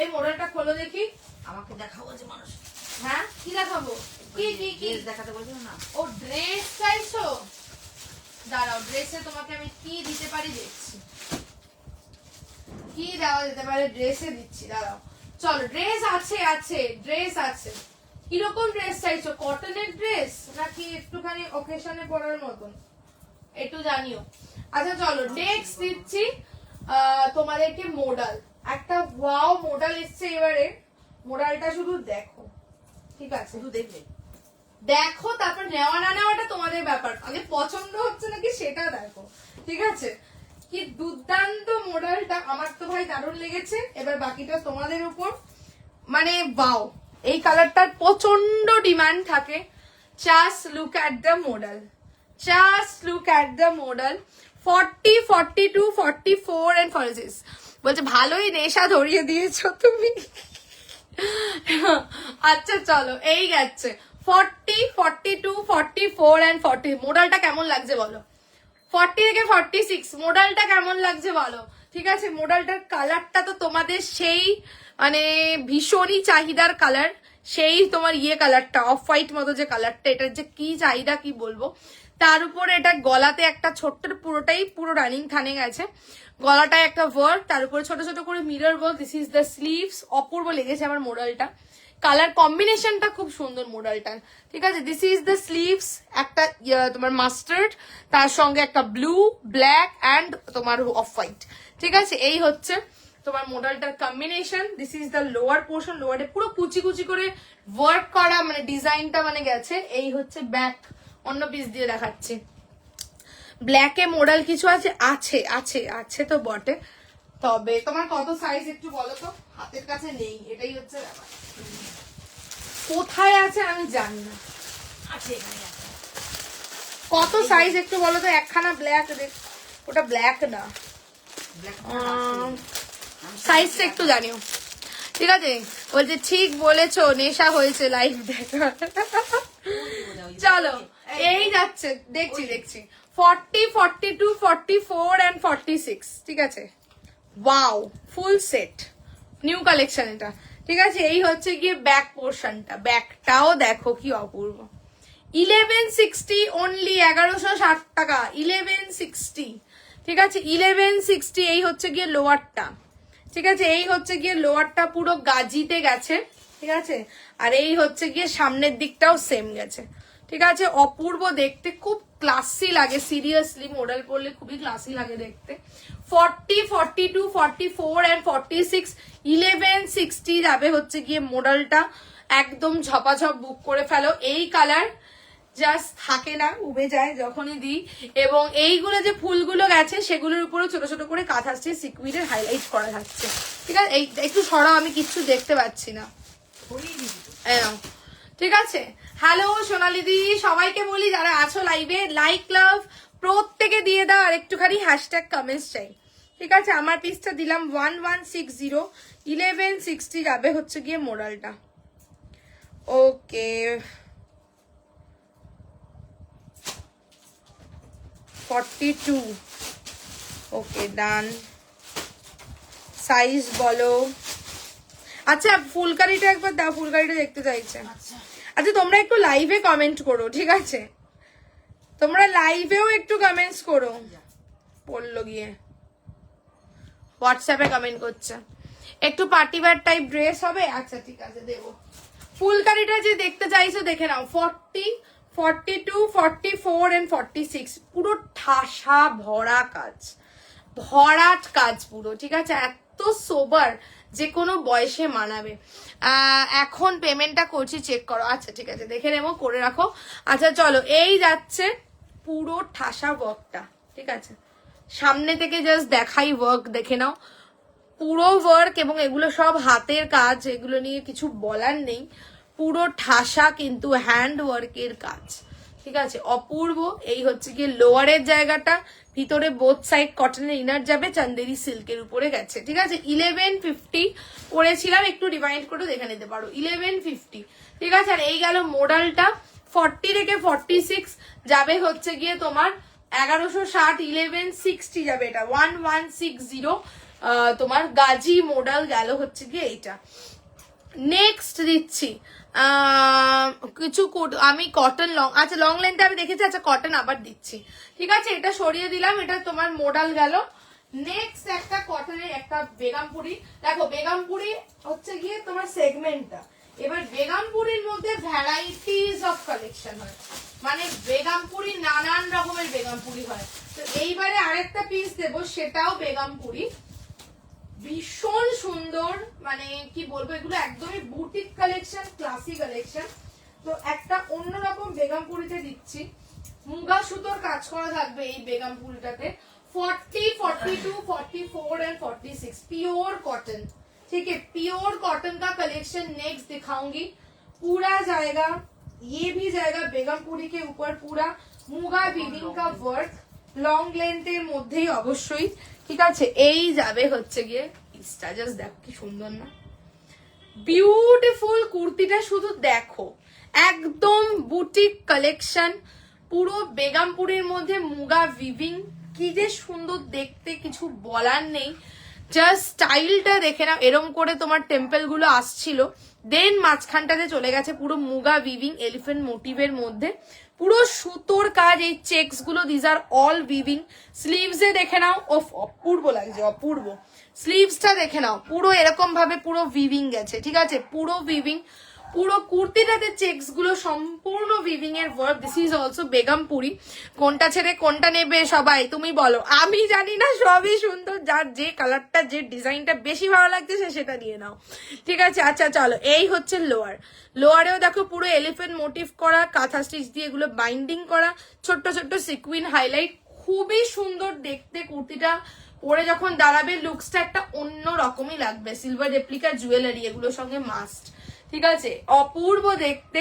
এই মোডালটা খোলো দেখি। আমাকে দেখাবো যে মানুষ, হ্যাঁ কি দেখাবো? কি কি কি ড্রেস দেখাতে বলছিল না? ও ড্রেস চাইছো, দাঁড়াও ড্রেসে তোমাকে আমি কি দিতে পারি দেখছি, কি দেওয়া যেতে পারে ড্রেসে দিচ্ছি, দাঁড়াও। চলো ড্রেস আছে, আছে ড্রেস আছে। কিরকম ড্রেস চাইছো, কটনের ড্রেস নাকি একটুখানি অকেশনে পরার মতন, একটু জানিও। আচ্ছা চলো নেক্সট দিচ্ছি তোমাদেরকে মোডাল, একটা ওয়াও মোডাল এসছে এবারে। মোডালটা শুধু দেখো, ঠিক আছে, শুধু দেখবে, দেখো, তারপর নেওয়া না নেওয়াটা তোমাদের ব্যাপার, আগে পছন্দ হচ্ছে নাকি সেটা দেখো, ঠিক আছে। কি দুর্দান্ত মডেলটা, আমার তো ভাই দারুণ লেগেছে, এবার বাকিটা তোমাদের উপর। মানে বাও, এই কালারটার প্রচন্ড ডিমান্ড থাকে। Just look at the model, just look at the model. 40, 42, 44 and 46 বলছে ভালোই নেশা ধরিয়ে দিয়েছো তুমি। আচ্ছা চলো এই গেছে 40, 42, 44 and 40। মোডালটা কেমন লাগছে বলো? 40 থেকে 46 মোডালটা কেমন লাগছে বলো? ঠিক আছে, মোডালটার কালারটা তো তোমাদের সেই মানে ভীষণই চাহিদার কালার, সেই তোমার ইয়ে কালারটা অফ হোয়াইট মতো যে কালারটা, এটার যে কি চাহিদা কি বলবো। তার উপরে এটা গলাতে একটা ছোট্ট, পুরোটাই পুরো রানিং থানে গেছে, গলাটায় একটা ওয়ার্ক, তার উপরে ছোট ছোট করে mirror work. This is the sleeves, অপূর্ব লেগেছে আমার মোডালটা, কালার কম্বিনেশনটা খুব সুন্দর মোডালটার, ঠিক আছে। দিস ইজ দ্য স্লিভস, একটা তোমার মাস্টার্ড, তার সঙ্গে একটা ব্লু, ব্ল্যাক অ্যান্ড তোমার অফ হোয়াইট, ঠিক আছে। এই হচ্ছে তোমার মোডালটার কম্বিনেশন। This is the lower portion, লোয়ারে পুরো কুচি কুচি করে ওয়ার্ক করা, মানে ডিজাইনটা মানে গেছে। এই হচ্ছে ব্যাক, অন্য পিস দিয়ে দেখাচ্ছি। ব্ল্যাকে মোডাল কিছু আছে, আছে আছে আছে তো বটে, তবে তোমার কত সাইজ একটু বলো তো, হাতের কাছে নেই, এটাই হচ্ছে ব্যাপার। কোথায় আছে আমি জানি না, আছে এখানে আছে। কত সাইজ একটু বলো তো। একখানা ব্ল্যাক, ওটা ব্ল্যাক না, ব্ল্যাক সাইজটা একটু জানিও, ঠিক আছে। বলছে ঠিক বলেছো, নেশা হয়েছে লাইভ দেখা। চলো এই যাচ্ছে, দেখছি দেখছি 40, 42, 44 and 46, ঠিক আছে। Wow, full set, new collection এটা, ঠিক আছে। এই হচ্ছে গিয়ে ব্যাক পোর্শনটা, ব্যাকটাও দেখো কি অপূর্ব। 1160 অনলি, 1160 টাকা, 1160, ঠিক আছে। 1160। এই হচ্ছে গিয়ে লোয়ারটা, ঠিক আছে। এই হচ্ছে গিয়ে লোয়ারটা পুরো গাজিতে গেছে, ঠিক আছে। আর এই হচ্ছে গিয়ে সামনের দিকটাও সেম গেছে, ঠিক আছে। অপূর্ব দেখতে, খুব ক্লাসি লাগে, সিরিয়াসলি মডেল পরলে খুবই ক্লাসি লাগে দেখতে। 40, 42, 44 and 46 1160 যাবে হচ্ছে গিয়ে মডেলটা, একদম ঝপাঝপ বুক করে ফেলো। এই কালার জাস্ট থাকে না, উবে যায় যখনই দিই। এবং এইগুলো যে ফুলগুলো গেছে সেগুলোর উপরে ছোট ছোট করে কাঁথা আসছে, সিকুইডের হাইলাইট করা থাকছে, ঠিক আছে। এই একটু সরাও, আমি কিচ্ছু দেখতে পাচ্ছি না, ঠিক আছে। হ্যালো সোনালি দি, সবাইকে বলি যারা আছো লাইভে, লাইক লাভ প্রত্যেকে দিয়ে দাও, আর একটুখানি হ্যাশট্যাগ কমেন্টস চাই, ঠিক আছে। আমার পিসটা দিলাম 1160, 1160 যাবে হচ্ছে গিয়ে মোডালটা। ওকে, 42, ওকে ডান। সাইজ বলো। আচ্ছা ফুলকারিটা একবার দাও, ফুলকারিটা দেখতে চাইছে। আচ্ছা তোমরা একটু লাইভে কমেন্ট করো, ঠিক আছে, তোমরা লাইভেও একটু কমেন্টস করো। পড়লো গিয়ে হোয়াটসঅ্যাপে কমেন্ট করছে, একটু পার্টি ওয়্যার টাইপ ড্রেস হবে, আচ্ছা ঠিক আছে দেবো। ফুলকারিটা যে দেখতে চাইছো দেখে নাও, 40, 42, 44 and 46 পুরো ঠাসা ভরা কাজ, ভরাট কাজ পুরো, ঠিক আছে? এত সোবার, যে কোনো বয়সে মানাবে। এখন পেমেন্টটা করছি, চেক করো। আচ্ছা ঠিক আছে, দেখে নেবো, করে রাখো। আচ্ছা চলো, এই যাচ্ছে পুরো ঠাসা ওয়ার্কটা, ঠিক আছে? সামনে থেকে জাস্ট দেখাই, ওয়ার্ক দেখে নাও, পুরো ওয়ার্ক, এবং এগুলো সব হাতের কাজ, এগুলো নিয়ে কিছু বলার নেই। পুরো ঠাসা কিন্তু হ্যান্ড ওয়ার্কের কাজ, ঠিক আছে? অপূর্ব। এই হচ্ছে গিয়ে লোয়ারের জায়গাটা, ভিতরে বোথ সাইড কটনের ইনার যাবে, চান্দেরি সিল্কের উপরে গেছে, ঠিক আছে? 1150 করেছিলাম, একটু রিমাইন্ড করে দেখে নিতে পারো, 1150, ঠিক আছে? আর এই গেল মোডালটা। 40 থেকে 46 যাবে হচ্ছে গিয়ে তোমার 1160, 1160 যাবে, এটা 1160 তোমার গাজি মোডাল গেল হচ্ছে গিয়ে এইটা। নেক্সট দিচ্ছি কিছু আমি কটন লং, আচ্ছা লং লেন্থে আমি দেখেছি, আচ্ছা কটন আবার দিচ্ছি, ঠিক আছে? এটা সরিয়ে দিলাম, এটা তোমার মোডাল গেল। নেক্সট একটা কটনের একটা বেগমপুরি, দেখো বেগমপুরি হচ্ছে গিয়ে তোমার সেগমেন্টটা। এবার বেগমপুরির মধ্যে ভ্যারাইটিস অফ কালেকশন হয়, মানে বেগমপুরি নানান রকমের বেগমপুরি হয়। তো এইবারে আরেকটা পিস দেবো, সেটাও বেগমপুরি, ভীষণ সুন্দর, মানে কি বলবো, এগুলো একদমই বুটিক কালেকশন, ক্লাসি কালেকশন। তো একটা অন্যরকম বেগমপুরিতে দিচ্ছি, মুগা সুতোর কাজ করা থাকবে এই বেগমপুরিটাতে। 40, 42, 44 एंड 46 प्योर कॉटन, ठीक है? प्योर कॉटन का कलेक्शन नेक्स्ट दिखाऊंगी। पूरा जाएगा, ये भी जाएगा बेगमपुरी के ऊपर, पूरा मुगा वीविंग का वर्क, লং লেন্থের মধ্যেই অবশ্যই, ঠিক আছে? এই যাবে হচ্ছে গিয়ে পিসটা, জাস্ট দেখো কি সুন্দর না, বিউটিফুল কুর্তিটা, শুধু দেখো, একদম বুটিক কালেকশন, পুরো বেগমপুরের মধ্যে মুগা উইভিং, কি যে সুন্দর দেখতে, কিছু বলার নেই। জাস্ট স্টাইলটা দেখে নাও, এরম করে তোমার টেম্পল গুলো আসছিল, দেন মাঝখানটাতে চলে গেছে পুরো মুগা উইভিং এলিফ্যান্ট মোটিভের মধ্যে, পুরো সুতোর কাজ, এই চেকস গুলো these are all weaving. Sleeves এ দেখে নাও, অপূর্ব লাগছে, অপূর্ব। স্লিভসটা দেখে নাও, পুরো এরকম ভাবে পুরো উইভিং গেছে, ঠিক আছে? পুরো উইভিং, পুরো কুর্তিটাতে চেকস গুলো সম্পূর্ণ উইভিং এর work. This is also Begumpuri. কোনটা ছেড়ে কোনটা নেবে সবাই তুমি বলো, আমি জানি না, সবই সুন্দর, যার যে কালারটা, যে ডিজাইনটা বেশি ভালো লাগছে সে সেটা নিয়ে নাও, ঠিক আছে? আচ্ছা চলো, এই হচ্ছে লোয়ার। লোয়ারেও দেখো পুরো এলিফ্যান্ট মোটিভ করা, কাঁথা স্টিচ দিয়ে এগুলো বাইন্ডিং করা, ছোট্ট ছোট্ট সিকুইন হাইলাইট, খুবই সুন্দর দেখতে কুর্তিটা। পরে যখন দাঁড়াবে লুকসটা একটা অন্য রকমই লাগবে, সিলভার রেপ্লিকা জুয়েলারি এগুলোর সঙ্গে মাস্ট, ঠিক আছে? অপূর্ব দেখতে।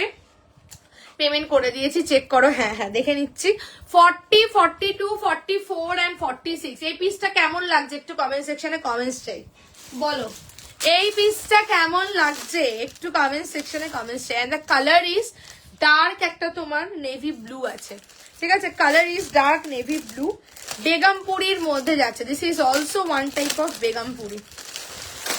পেমেন্ট করে দিয়েছি, চেক করো। হ্যাঁ হ্যাঁ দেখে নিচ্ছি। 40, 42, 44 and 46 এই পিসটা কেমন লাগছে একটু কমেন্ট সেকশনে কমেন্টস চাই, বলো এই পিসটা কেমন লাগছে একটু কমেন্ট সেকশনে কমেন্টস চাই। And the colour is dark, একটা তোমার নেভি ব্লু আছে, ঠিক আছে? Colour is dark navy blue, বেগমপুরির মধ্যে যাচ্ছে। This is also one type of Begumpuri,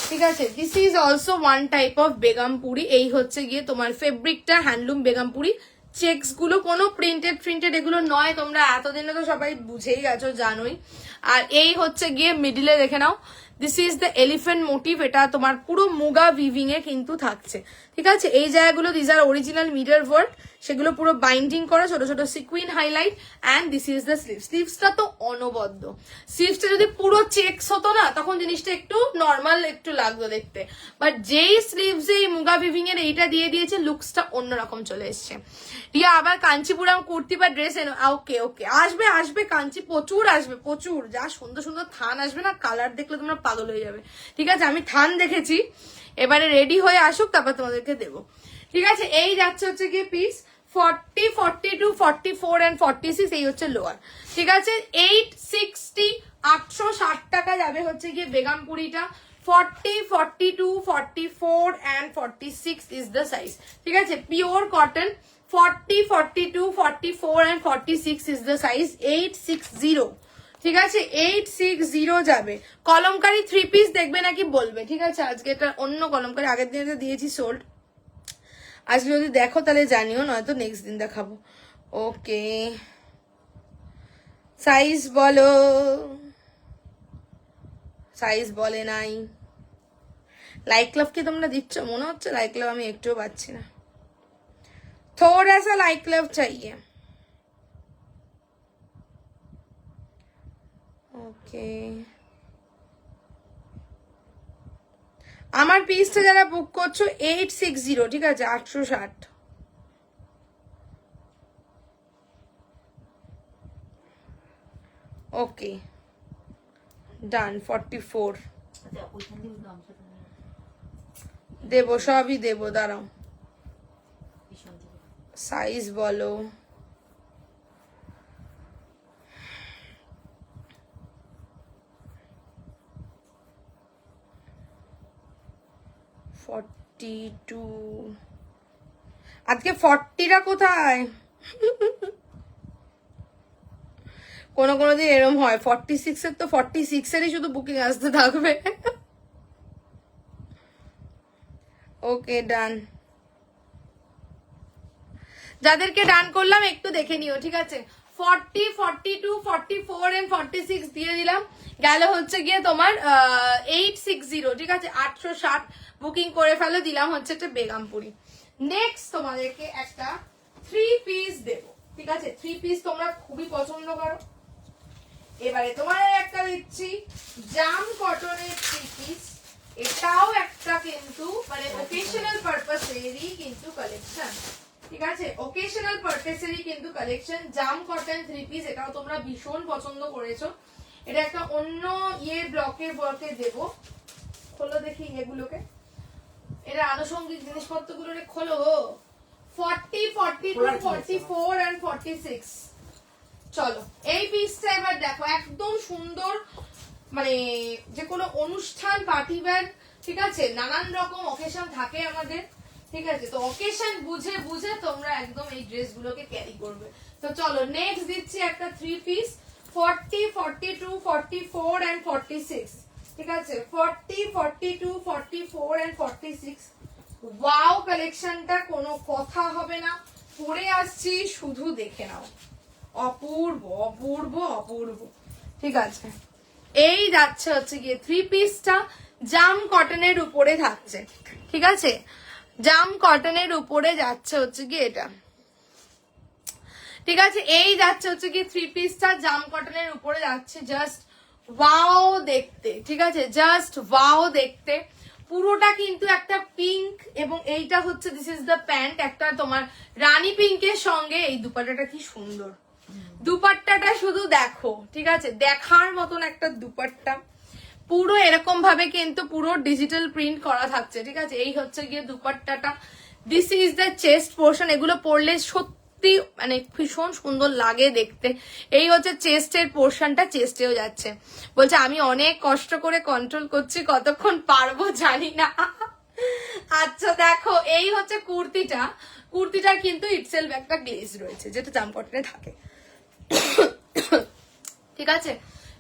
ঠিক আছে? This is also one type of Begumpuri. এই হচ্ছে গিয়ে তোমার ফেব্রিকটা, হ্যান্ডলুম বেগমপুরি। চেকস গুলো কোনো প্রিন্টেড এগুলো নয়, তোমরা এতদিনে তো সবাই বুঝেই গেছো, জানোই। আর এই হচ্ছে গিয়ে মিডিলে দেখে নাও, this is the elephant motif, এটা তোমার পুরো মুগা উইভিং এ কিন্তু থাকছে, ঠিক আছে? এই জায়গাগুলো these are original mirror work, সেগুলো পুরো বাইন্ডিং করা, ছোট ছোট sequin highlight. And this is the sleeve. স্লিভসটা তো অনবদ্য, স্লিভসটা যদি পুরো চেকস হতো না তখন জিনিসটা একটু নর্মাল একটু লাগতো দেখতে, বাট যেই স্লিভস এই মুগা উইভিং এর এইটা দিয়ে দিয়েছে, লুকসটা অন্যরকম চলে এসছে। রিয়া আবার কাঞ্চিপুরম কুর্তি বা ড্রেস এনো, ওকে ওকে, আসবে আসবে, কাঞ্চি প্রচুর আসবে, প্রচুর, যা সুন্দর সুন্দর থান আসবে না, কালার দেখলে তোমরা পাগল হয়ে যাবে, ঠিক আছে? আমি থান দেখেছি, এবারে রেডি হয়ে আসুক, তারপর তোমাদেরকে দেবো, ঠিক আছে? এই যাচ্ছে হচ্ছে গিয়ে পিস 40, 42, 44 and 46 এই হচ্ছে লোয়ার, ঠিক আছে? 860, 860 টাকা যাবে হচ্ছে গিয়ে বেগমপুরিটা। 40, 42, 44 and 46 is the size, ঠিক আছে? Pure cotton. 40, 42, 44 and 46 is the size, 860, ঠিক আছে? 860 যাবে। কলমকারি 3 পিস দেখবে নাকি বলবে, ঠিক আছে? আজকে এটা অন্য কলমকারি, আগের দিনে দিয়েছি সোল্ড, আজকে যদি দেখো তাহলে জানিও, নয়তো নেক্সট দিন দেখাবো। ওকে, সাইজ বলো, সাইজ বলে নাই। লাইক লাভ কি তোমরা দিচ্ছ? মনে হচ্ছে লাইক লাভ আমি একটুও পাচ্ছি না। थोड़ा सा लाइक लव चाहिए। ওকে, আমার পিসটা যারা বুক করছো 860, ঠিক আছে, 860। ওকে ডান। 44 আচ্ছা ওইখান দিয়ে গামছাটা নিয়ে দেবো, সবই দেবো, দাঁড়াও। পিছন থেকে সাইজ বলো। আজকে 40টা কোথায়? কোনো দিন এরম হয় 46 এর, তো 46 এরই শুধু বুকিং আসতে থাকবে। ওকে ডান। যাদেরকে ডান করলাম একটু দেখে নিও, ঠিক আছে। 40, 42, 44 এন্ড 46 দিয়ে দিলাম। গেল হচ্ছে গিয়ে তোমার 860, ঠিক আছে, 860 বুকিং করে ফেলো। দিলাম হচ্ছে একটা বেগমপুরি। নেক্সট তোমাদেরকে একটা 3 পিস দেবো, ঠিক আছে। 3 পিস তোমরা খুবই পছন্দ করো। এবারে তোমার একটা দিচ্ছি জাম কটনের 3 পিস। এটাও একটা কিন্তু মানে ওকেশনাল পারপাসেরই কিন্তু কালেকশন, ঠিক আছে, ওকেশনাল পারপাসেরই কিন্তু কালেকশন। জাম কটন 3 পিস, এটাও তোমরা ভীষণ পছন্দ করেছো। এটা একটা অন্য ব্লকে দেবো। খোলো দেখি এগুলোকে, এটা আনুষঙ্গিক জিনিসপত্রগুলো খোলো। 40, 42, 44 and 46। চলো এই পিসটা এবার দেখো, একদম সুন্দর, মানে যে কোনো অনুষ্ঠান, পার্টি ওয়্যার, ঠিক আছে, নানান রকম অকেশন থাকে আমাদের, ঠিক আছে। তো অকেশন বুঝে বুঝে তোমরা একদম এই ড্রেসগুলোকে ক্যারি করবে। তো চলো নেক্সট দিচ্ছি একটা 3 পিস 40, 42, 44 and 46, ঠিক আছে। 40, 42, 44 and 46। ওয়াও কালেকশনটা, কোনো কথা হবে না, পরে আসছি, শুধু দেখে নাও। অপূর্ব অপূর্ব অপূর্ব, ঠিক আছে। এই যাচ্ছে হচ্ছে গিয়ে 3 পিসটা জাম কটনের উপরে থাকছে, ঠিক আছে। জাম কটনের উপরে যাচ্ছে হচ্ছে গিয়ে এটা, ঠিক আছে। এই যাচ্ছে হচ্ছে গিয়ে 3 পিসটা জাম কটনের উপরে যাচ্ছে। জাস্ট ওয়াও দেখতে, ঠিক আছে, জাস্ট ওয়াও দেখতে। পুরোটা কিন্তু একটা পিঙ্ক, এবং এইটা হচ্ছে দিস ইজ দ্য প্যান্ট, একটা তোমার রানী পিঙ্কের সঙ্গে এই দুপাট্টাটা কি সুন্দর। দুপাট্টাটা শুধু দেখো, ঠিক আছে, দেখার মতন একটা দুপাট্টা। পুরো এরকম ভাবে কিন্তু পুরো ডিজিটাল প্রিন্ট করা থাকছে, ঠিক আছে। এই হচ্ছে গিয়ে দুপাট্টাটা। This is the chest portion. এগুলো পরলে সত্যি মানে ভীষণ সুন্দর লাগে দেখতে। এই হচ্ছে চেস্টের পোর্শনটা, চেস্টেও যাচ্ছে। বলছে আমি অনেক কষ্ট করে কন্ট্রোল করছি, কতক্ষণ পারবো জানি না। আচ্ছা দেখো, এই হচ্ছে কুর্তিটা। কুর্তিটার কিন্তু ইটসেলফ একটা গ্লেজ রয়েছে, যেটা জাম কটনে থাকে, ঠিক আছে।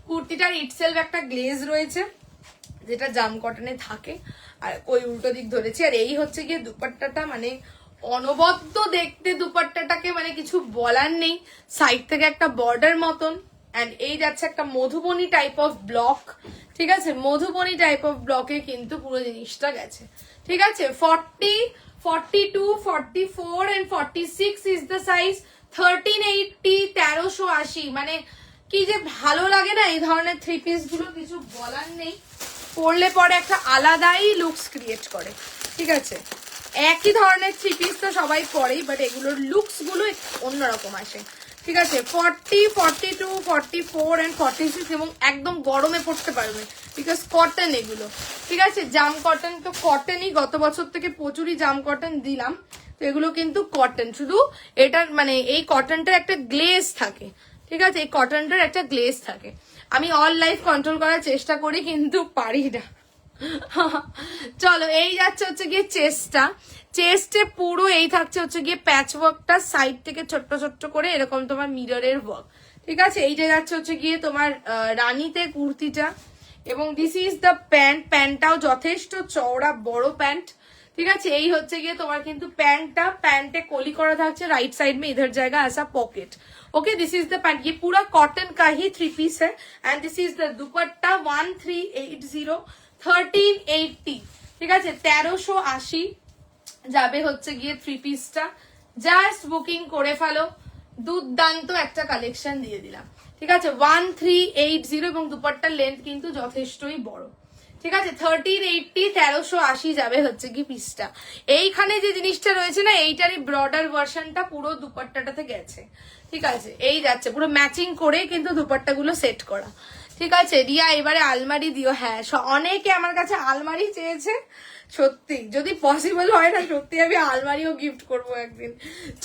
কুর্তিটার ইটসেলফ একটা গ্লেজ রয়েছে, যেটা জাম কটনে থাকে। আর ওই উল্টো দিক ধরেছি। আর এই হচ্ছে গিয়ে দুপাট্টাটা, মানে অনবদ্য দেখতে দুপাট্টাটাকে, মানে কিছু বলার নেই। সাইড থেকে একটা বর্ডার মতন, এন্ড এই যাচ্ছে একটা মধুবনী টাইপ অফ ব্লক, ঠিক আছে। মধুবনী টাইপ অফ ব্লকে কিন্তু পুরো জিনিসটা গেছে, ঠিক আছে। 40, 42, 44 and 46 ইজ দ্য সাইজ। 1380, 1380, মানে কি যে ভালো লাগে না এই ধরনের 3 পিস গুলো, কিছু বলার নেই। পরলে পরে একটা আলাদাই লুকস ক্রিয়েট করে, ঠিক আছে। একই ধরনের 3 পিস তো সবাই পরেই, বাট এগুলোর লুকস গুলো অন্যরকম আসে, ঠিক আছে। 40, 42, 44 and 46, এবং একদম গরমে পড়তে পারবে, বিকজ কটন এগুলো, ঠিক আছে। জাম কটন তো কটনই, গত বছর থেকে প্রচুরই জাম কটন দিলাম। তো এগুলো কিন্তু কটন, শুধু এটার মানে এই কটনটার একটা গ্লেজ থাকে, ঠিক আছে। এই কটনটার একটা গ্লেজ থাকে। আমি অল লাইফ কন্ট্রোল করার চেষ্টা করি, কিন্তু পারি না। চলো এই যাচ্ছে হচ্ছে গিয়ে চেস্টটা। চেস্টে পুরো এই থাকছে হচ্ছে গিয়ে প্যাচ ওয়ার্কটা, সাইড থেকে ছোট্ট ছোট্ট করে এরকম তোমার মিররের ওয়ার্ক, ঠিক আছে। এইটা যাচ্ছে হচ্ছে গিয়ে তোমার রানীতে কুর্তিটা, এবং দিস ইজ দ্য প্যান্ট। প্যান্টটাও যথেষ্ট চওড়া বড় প্যান্ট, ঠিক আছে। এই হচ্ছে গিয়ে তোমার কিন্তু প্যান্টটা, প্যান্টে কলি করা থাকছে राइट साइड में, इधर जाएगा ऐसा pocket. Okay, this is the pant. ये पूरा कॉटन का ही 3 पीस है, एंड दिस इज द दुपट्टा। 1380, 1380, ঠিক আছে। 1380 যাবে হচ্ছে গিয়ে 3 পিসটা। জাস্ট বুকিং করে ফেলো, দুর্দান্ত একটা কালেকশন দিয়ে দিলাম। ঠিক আছে, 1380 এবং দুপাট্টার লেন্থ কিন্তু যথেষ্টই বড়। ঠিক আছে, 1380 1380 যাবে হচ্ছে কি পিসটা। এইখানে যে জিনিসটা রয়েছে না, এইটারই ব্রডার ভার্সনটা পুরো দুপাট্টাটাতে গেছে। ঠিক আছে, এই যাচ্ছে পুরো ম্যাচিং করে কিন্তু দুপাট্টাগুলো সেট করা। ঠিক আছে রিয়া, এবারে আলমারি দিও। হ্যাঁ, অনেকে আমার কাছে আলমারি চেয়েছে, সত্যি যদি পসিবল হয় না সত্যি আমি আলমারিও গিফট করব একদিন।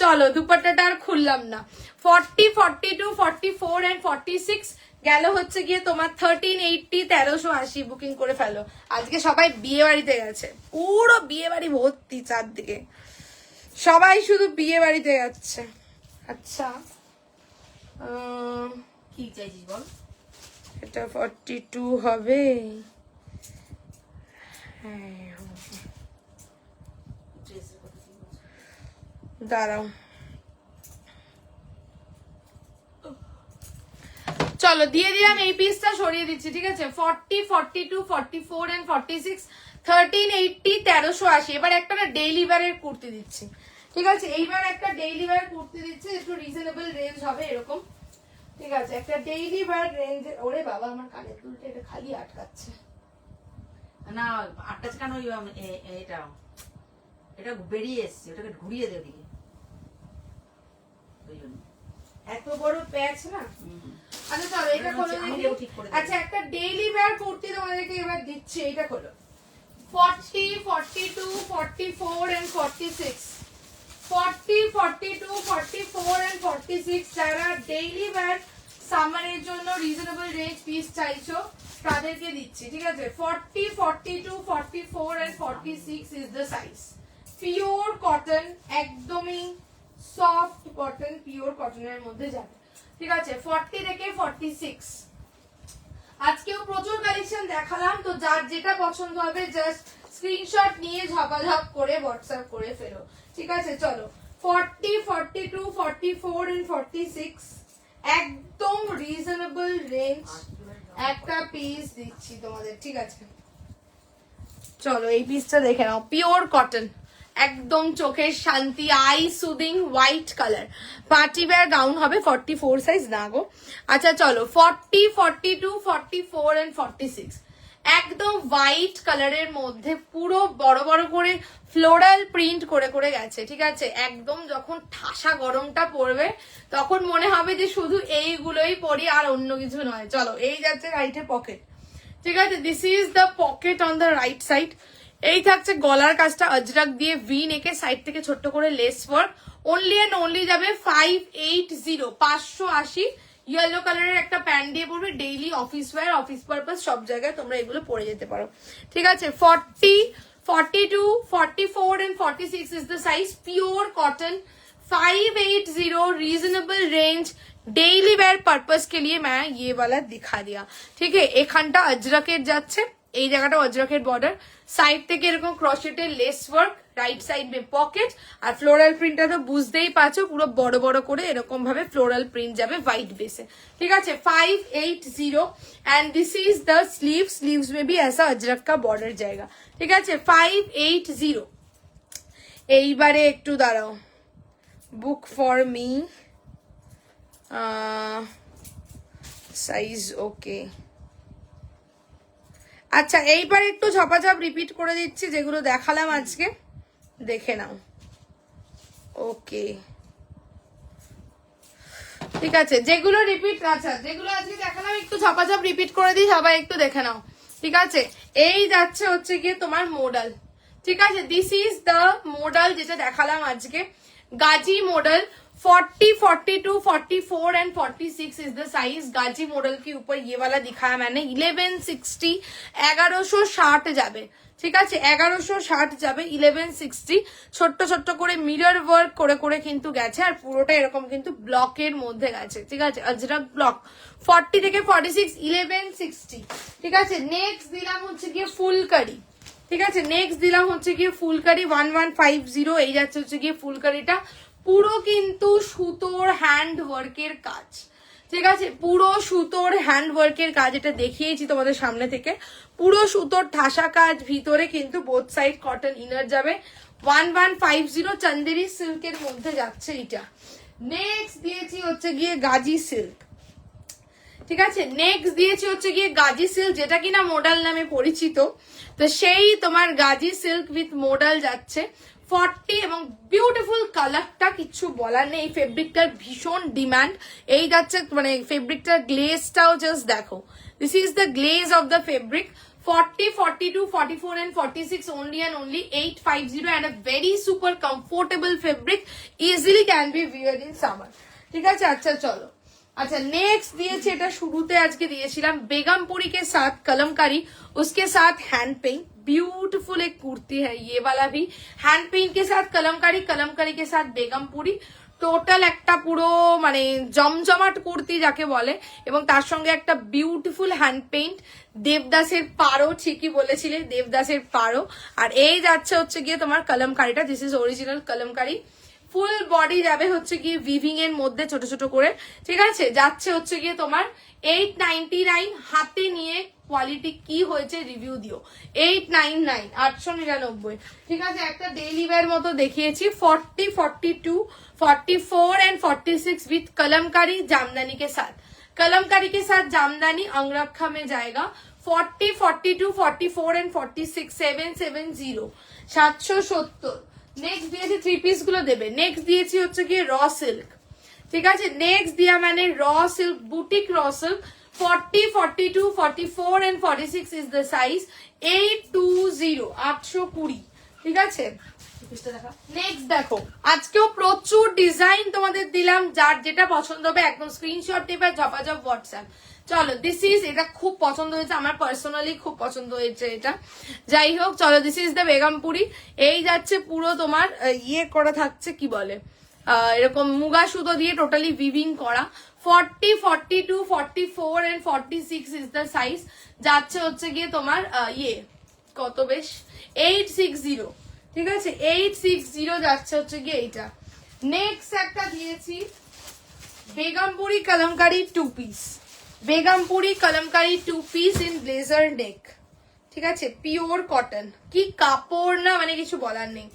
চলো দুপাট্টাটা আর খুললাম না। 40, 42, 44 এন্ড 46 গেল হচ্ছে গিয়ে তোমার 1380 1380 বুকিং করে ফেলো। আজকে সবাই বিয়ে বাড়িতে গেছে, পুরো বিয়ে বাড়ি ভর্তি, চারদিকে সবাই শুধু বিয়ে বাড়িতে যাচ্ছে। আচ্ছা কি চাইছিস বল? এটা 42 হবে। হ্যাঁ ড্রেসের কথা কি বলছিস? দাঁড়াও, চলো দিয়ে দিলাম, এই পিসটা সরিয়ে দিচ্ছি। ঠিক আছে, 40, 42, 44 এন্ড 46 1380 1380। এবার একটা না ডেইলি ওয়্যারের কুর্তি দিচ্ছি। ঠিক আছে, এইবার একটা ডেইলি ওয়্যার কুর্তি দিচ্ছি, একটু রিজনেবল রেঞ্জ হবে এরকম। ঠিক আছে, একটা ডেইলি ওয়্যার রেঞ্জ। ওরে বাবা, আমার কানের দুলটা এটা খালি আটকাচ্ছে। না আটটাছে কেন? এটা এটা বেরিয়ে এসছে, ওটাকে ঘুরিয়ে দে ওদিকে, ওই জন্য। এত বড় প্যাচ না। আচ্ছা চলো এটা খোলো আমি দেখি। দেবো, ঠিক করে দেবো। আচ্ছা একটা ডেইলি ওয়্যার কুর্তি তোমাদেরকে এবার দিচ্ছি, এটা খোলো। 40, 42, 44 and 46 40, 42, 44 and 46 যারা ডেইলি ওয়্যার সামারের জন্য রিজনেবল রেঞ্জ পিস চাইছো তাদেরকে দিচ্ছি। ঠিক আছে, 40, 42, 44 and 46 is the size. Pure cotton, একদমই সফট কটন, পিওর কটনের মধ্যে যাবে। ঠিক আছে, 40 থেকে 46। আজকেও প্রচুর কালেকশন দেখালাম, তো যার যেটা পছন্দ হবে জাস্ট স্ক্রিনশট নিয়ে ঝপাঝপ করে হোয়াটসঅ্যাপ করে ফেলো। ঠিক আছে, চলো 40, 42, 44 and 46 একদম রিজনেবল রেঞ্জ একটা পিস দিচ্ছি তোমাদের। ঠিক আছে, চলো এই পিসটা দেখে নাও, পিওর কটন, একদম চোখের শান্তি, I soothing white colour, party wear gown হবে। 44 সাইজ না গো। আচ্ছা চলো 40, 42, 44 and 46 একদম হোয়াইট কালারের মধ্যে পুরো বড় বড় করে ফ্লোরাল প্রিন্ট করে করে গেছে। ঠিক আছে, একদম যখন ঠাসা গরমটা পড়বে তখন মনে হবে যে শুধু এইগুলোই পরি আর অন্য কিছু নয়। চলো এই যাচ্ছে রাইটে পকেট। ঠিক আছে, this is the pocket on the right side. এই থাকছে গলার কাজটা অজরক দিয়ে ভি নেকে, সাইড থেকে ছোট্ট করে lace work. Only and only যাবে 580 580। ইয়েলো কালারের একটা প্যান্ট দিয়ে পড়বে, daily office wear, office purpose সব জায়গায় তোমরা এগুলো পরে যেতে পারো। ঠিক আছে, 40, 42, 44 and 46 is the size, pure cotton, 580 reasonable range, daily wear purpose के लिए मैं ये वाला दिखा दिया। ठीक है, এখানটা অজরকের যাচ্ছে, এই জায়গাটা অজরকের বর্ডার, সাইড থেকে এরকম ক্রোশেটের লেস ওয়ার্ক, রাইট সাইড মে পকেট, আর ফ্লোরাল প্রিন্টটা তো বুঝতেই পারছো পুরো বড় বড় করে এরকম ভাবে ফ্লোরাল প্রিন্ট যাবে হোয়াইট বেসে। ঠিক আছে, 580 and this is the sleeves में भी ऐसा अजरक का बॉर्डर जाएगा। ঠিক আছে, 580। এইবারে একটু দাঁড়াও, book for me size okay. আচ্ছা এইবার একটু ঝপাঝপ রিপিট করে দিচ্ছি যেগুলো দেখালাম আজকে, দেখে নাও। ওকে ঠিক আছে, যেগুলো রিপিট, আচ্ছা যেগুলো আজকে দেখালাম একটু ঝপাঝপ রিপিট করে দিই, সবাই একটু দেখে নাও। ঠিক আছে, এই যাচ্ছে হচ্ছে গিয়ে তোমার মডেল। ঠিক আছে, দিস ইজ দ্য মডেল যেটা দেখালাম আজকে, Gazi model. 40, 42, 44 and 46 is the size। Ghazi model के ऊपर ये वाला दिखाया मैंने, 1160 1160 যাবে। ঠিক আছে, 1160 যাবে, 1160। ছোট্ট ছোট্ট করে মিরর ওয়ার্ক করে করে কিন্তু গেছে, আর পুরোটা এরকম কিন্তু ব্লকের মধ্যে গেছে। ঠিক আছে, অজরক ব্লক। 40 থেকে 46 1160। ঠিক আছে, নেক্সট দিলাম হচ্ছে গিয়ে ফুলকারি। ঠিক আছে, নেক্সট দিলাম হচ্ছে গিয়ে ফুলকারি 1150। এই যাচ্ছে হচ্ছে গিয়ে ফুলকারিটা, পুরো কিন্তু সুতোর হ্যান্ড ওয়ার্কের কাজ। ঠিক আছে, পুরো সুতোর হ্যান্ড ওয়ার্কের কাজ, এটা দেখিয়েছি তোমাদের সামনে থেকে, পুরো সুতোর ঠাসা কাজ, ভিতরে কিন্তু বোথ সাইড কটন ইনার যাবে, 1150 চান্দেরি সিল্কের মধ্যে যাচ্ছে এটা। নেক্সট দিয়েছি হচ্ছে গিয়ে গাজি সিল্ক, ঠিক আছে। নেক্সট দিয়েছি হচ্ছে গিয়ে গাজি সিল্ক, যেটা কিনা মডেল নামে পরিচিত। তো সেই তোমার গাজি সিল্ক উইথ মডেল যাচ্ছে 40, এবং বিউটিফুল কালারটা কিচ্ছু বলার নেই। এই ফেব্রিকটার ভীষণ ডিমান্ড। এই যাচ্ছে মানে ফেব্রিকটার গ্লেজটাও জাস্ট দেখো, this is the glaze of the fabric. 40, 42, 44 and 46 only and only 850, and a very super comfortable fabric, easily can be weared in summer, ঠিক আছে। আচ্ছা চলো, अच्छा नेक्स्ट दिए এটা শুরুতে আজকে দিয়েছিলাম बेगमपुरी के साथ कलमकारी, उसके साथ हैंड पेंट, ब्यूटीफुल एक कुर्ती है ये वाला भी, हैंड पेंट के साथ कलमकारी, कलमकारी के साथ बेगमपुरी, টোটাল একটা পুরো মানে জমজমাট কুর্তি যাকে বলে, এবং তার সঙ্গে একটা বিউটিফুল হ্যান্ড পেইন্ট, দেবদাসের পারো, ঠিকই বলেছিলে দেবদাসের পারো। আর এই যাচ্ছে হচ্ছে গিয়ে তোমার কলমকারিটা, this is original Kalamkari. Full body যাবে হচ্ছে গিয়ে উইভিং এর মধ্যে ছোট ছোট করে, ঠিক আছে। যাচ্ছে হচ্ছে গিয়ে তোমার 899, হাতে নিয়ে কোয়ালিটি কি হয়েছে রিভিউ দিও। 899, 899, ঠিক আছে। একটা ডেইলি ওয়্যার মতো দেখিয়েছি। 40, 42, 44 and 46 विथ कलमकारी जामदानी के साथ, कलमकारी के साथ जामदानी अंगरखा में जाएगा। 40, 42, 44 and 46, 770, 770। নেক্সট দিয়েছি থ্রি পিস গুলো দেবে। নেক্সট দিয়েছি হচ্ছে গিয়ে র সিল্ক, ঠিক আছে। নেক্সট দিয়া মানে raw silk, boutique raw silk. 40, 42, 44 and 46 is the size, 820, 820, ঠিক আছে। নেক্সট দেখো, আজকেও প্রচুর ডিজাইন তোমাদের দিলাম, যার যেটা পছন্দ হবে একদম স্ক্রিনশট নেবে, ঝপাঝপ হোয়াটসঅ্যাপ। চলো দিস ইজ, এটা খুব পছন্দ হয়েছে আমার, পার্সোনালি খুব পছন্দ হয়েছে এটা। যাই হোক চলো, দিস ইজ দ্য বেগমপুরি। এই যাচ্ছে পুরো তোমার ইয়ে করা থাকছে, কি বলে এরকম মুগা সুতো দিয়ে টোটালি উইভিং করা। 40, 42, 44 and 46 ইজ দ্য সাইজ। যাচ্ছে হচ্ছে গিয়ে তোমার ইয়ে কত বেশ 860, ঠিক আছে। 860 যাচ্ছে হচ্ছে গিয়ে এইটা। নেক্সট একটা দিয়েছি Begumpuri Kalamkari 2 piece, Begumpuri Kalamkari 2 piece in blazer neck, ঠিক আছে। পিওর কটন, কি কাপড় না মানে কিছু বলার নেই।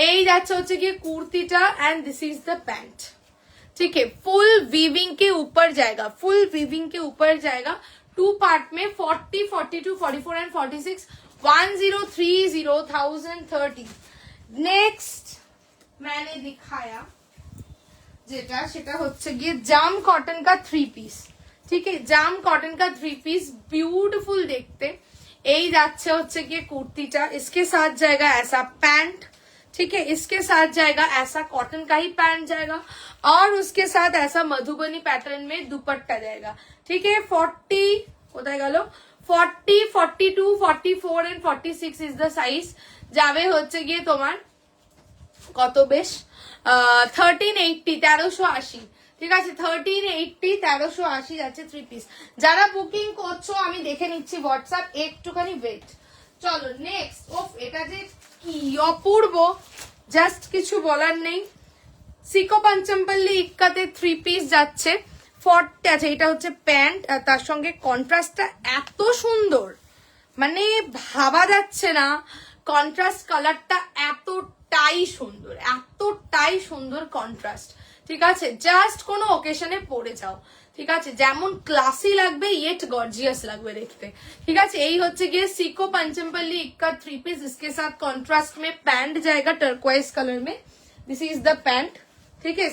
এই যাচ্ছে হচ্ছে গিয়ে কুর্তিটা, and this is the pant, ठीक है। फुल वीविंग के ऊपर जाएगा, फुल वीविंग के ऊपर जाएगा। 2 पार्ट में 40, 42, 44 एंड 46, 1030, नेक्स्ट मैंने दिखाया যেটা সেটা হচ্ছে গিয়ে জাম কটন का 3 पीस, ठीक है। জাম कॉटन का 3 पीस, ब्यूटीफुल देखते। এই যাচ্ছে হচ্ছে গিয়ে কুর্তিটা, इसके साथ जाएगा ऐसा पैंट, ठीक है। इसके साथ जाएगा ऐसा कॉटन का ही पैंट जाएगा, और उसके साथ ऐसा मधुबनी पैटर्न में दुपट्टा जाएगा, ठीक है। 40 কোথায় গেল, 40, 42, 44 and 46 ইজ দ্য সাইজ। যাবে হচ্ছে গিয়ে তোমার কত বেশ 1380, 1380, ঠিক আছে। 1380, 1380 যাচ্ছে 3 পিস। যারা বুকিং করছো আমি দেখে নিচ্ছি হোয়াটসঅ্যাপ, একটুখানি ওয়েট। চলো নেক্সট, ওফ এটা যে কি অপূর্ব, জাস্ট কিছু বলার নেই। সিকো পঞ্চমপল্লী ইক্কাতে 3 পিস যাচ্ছে 40, আচ্ছা এটা হচ্ছে প্যান্ট, আর তার সঙ্গে কন্ট্রাস্টটা এত সুন্দর, মানে ভাবা যাচ্ছে না। কন্ট্রাস্ট কালারটা এতটাই সুন্দর, এতটাই সুন্দর কন্ট্রাস্ট, ঠিক আছে। জাস্ট কোনো ওকেশনে পরে যাও, ঠিক আছে। যেমন ক্লাসি লাগবে येट गॉर्जियस লাগবে দেখতে, ঠিক আছে। এই হচ্ছে গিয়ে सिको पंचमपल्ली इक्का 3 पीस, इसके साथ कॉन्ट्रास्ट में पैंट जाएगा टर्कोइज कलर में, दिस इज द पैंट, ठीक है।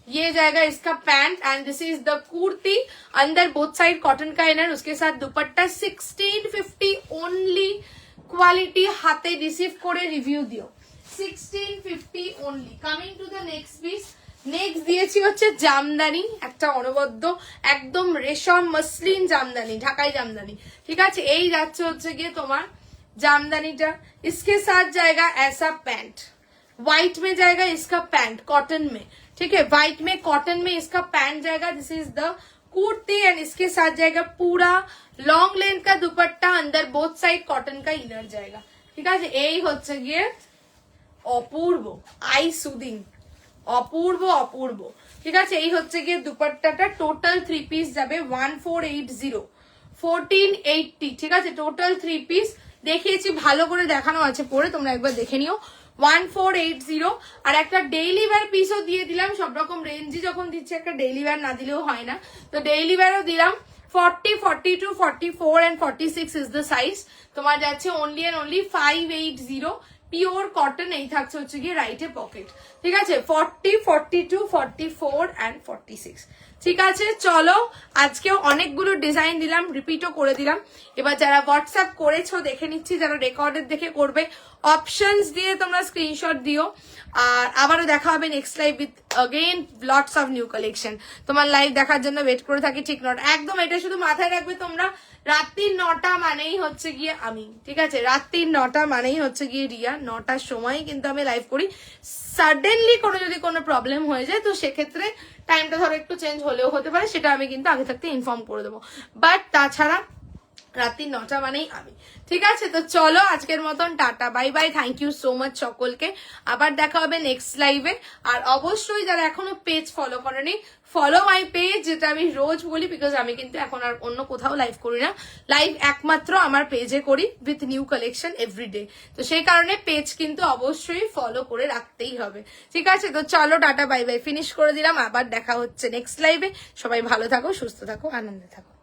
ये जाएगा इसका pant, and this is the kurti, अंदर बोथ साइड कॉटन का इनर, उसके साथ दुपट्टा। 1650 ओनली, क्वालिटी हाथे रिसीव করে রিভিউ দিও। 1650 only. Coming to the next piece. Next দিয়েছি হচ্ছে জামদানি, একটা অনবদ্য একদম রেশম মসলিন জামদানি, ঢাকাই জামদানি, ঠিক আছে। এই যাচ্ছে হচ্ছে গিয়ে তোমার জামদানিটা, इसके साथ जाएगा ऐसा पैंट, व्हाइट में जाएगा इसका पैंट कॉटन में, ठीक है। व्हाइट में कॉटन में इसका पैंट जाएगा, this is the kurti, and इसके साथ जाएगा पूरा लॉन्ग लेंथ का दुपट्टा, अंदर बोथ साइड कॉटन का इनर जाएगा, ঠিক আছে। এই হচ্ছে গিয়ে অপূর্ব, আই সুদিং, অপূর্ব অপূর্ব, ঠিক আছে। এই হচ্ছে গিয়ে দুপাট্টাটা, টোটাল 3 পিস যাবে 1480, 1480, ঠিক আছে। টোটাল 3 পিস দেখিয়েছি, ভালো করে দেখানো আছে পরে, তোমরা একবার দেখে নিও। 1480। আর একটা ডেইলি ওয়্যার পিসও দিয়ে দিলাম, সব রকম রেঞ্জই যখন দিচ্ছে একটা ডেইলি ওয়্যার না দিলেও হয় না, তো ডেইলি ওয়্যারও দিলাম। 40, 42, 44 and 46 is the size। তোমার যাচ্ছে only and only 580। Pure cotton, এই থাকছে হচ্ছে গিয়ে রাইটে পকেট, ঠিক আছে? 40, 42, 44 and 46। ঠিক আছে, চলো আজকেও অনেকগুলো ডিজাইন দিলাম, রিপিটও করে দিলাম। এবার যারা হোয়াটসঅ্যাপ করেছো দেখে নিচ্ছি, যারা রেকর্ডের দেখে করবে অপশনস দিয়ে তোমরা স্ক্রিনশট দিও। আর আবারও দেখা হবে next live with again lots of new collection. তোমার লাইভ দেখার জন্য ওয়েট করে থাকি, ঠিক নট একদম, এটা শুধু মাথায় রাখবে তোমরা, রাত্রি 9টা মানেই হচ্ছে গিয়ে আমি, ঠিক আছে? রাত্রি 9টা মানেই হচ্ছে গিয়ে রিয়া, 9টার সময় কিন্তু আমি লাইভ করি। সাডেনলি কোনো যদি কোনো প্রবলেম হয়ে যায় তো সেক্ষেত্রে টাইমটা ধরো একটু চেঞ্জ হলেও হতে পারে, সেটা আমি কিন্তু আগে থাকতে ইনফর্ম করে দেবো, বাট তাছাড়া রাত্রি 9টা মানেই আমি, ঠিক আছে? তো চলো আজকের মতন tata, bye bye, thank you so much সকলকে। আবার দেখা হবে নেক্সট লাইভে। আর অবশ্যই যারা এখনো পেজ ফলো করেনি, ফলো মাই পেজ, যেটা আমি রোজ বলি, বিকজ আমি কিন্তু এখন আর অন্য কোথাও লাইভ করি না, লাইভ একমাত্র আমার পেজে করি উইথ নিউ কালেকশন এভরিডে। তো সেই কারণে পেজ কিন্তু অবশ্যই ফলো করে রাখতেই হবে, ঠিক আছে? তো চলো টাটা বাই বাই, ফিনিশ করে দিলাম, আবার দেখা হচ্ছে নেক্সট লাইভে। সবাই ভালো থাকো, সুস্থ থাকো, আনন্দে থাকো।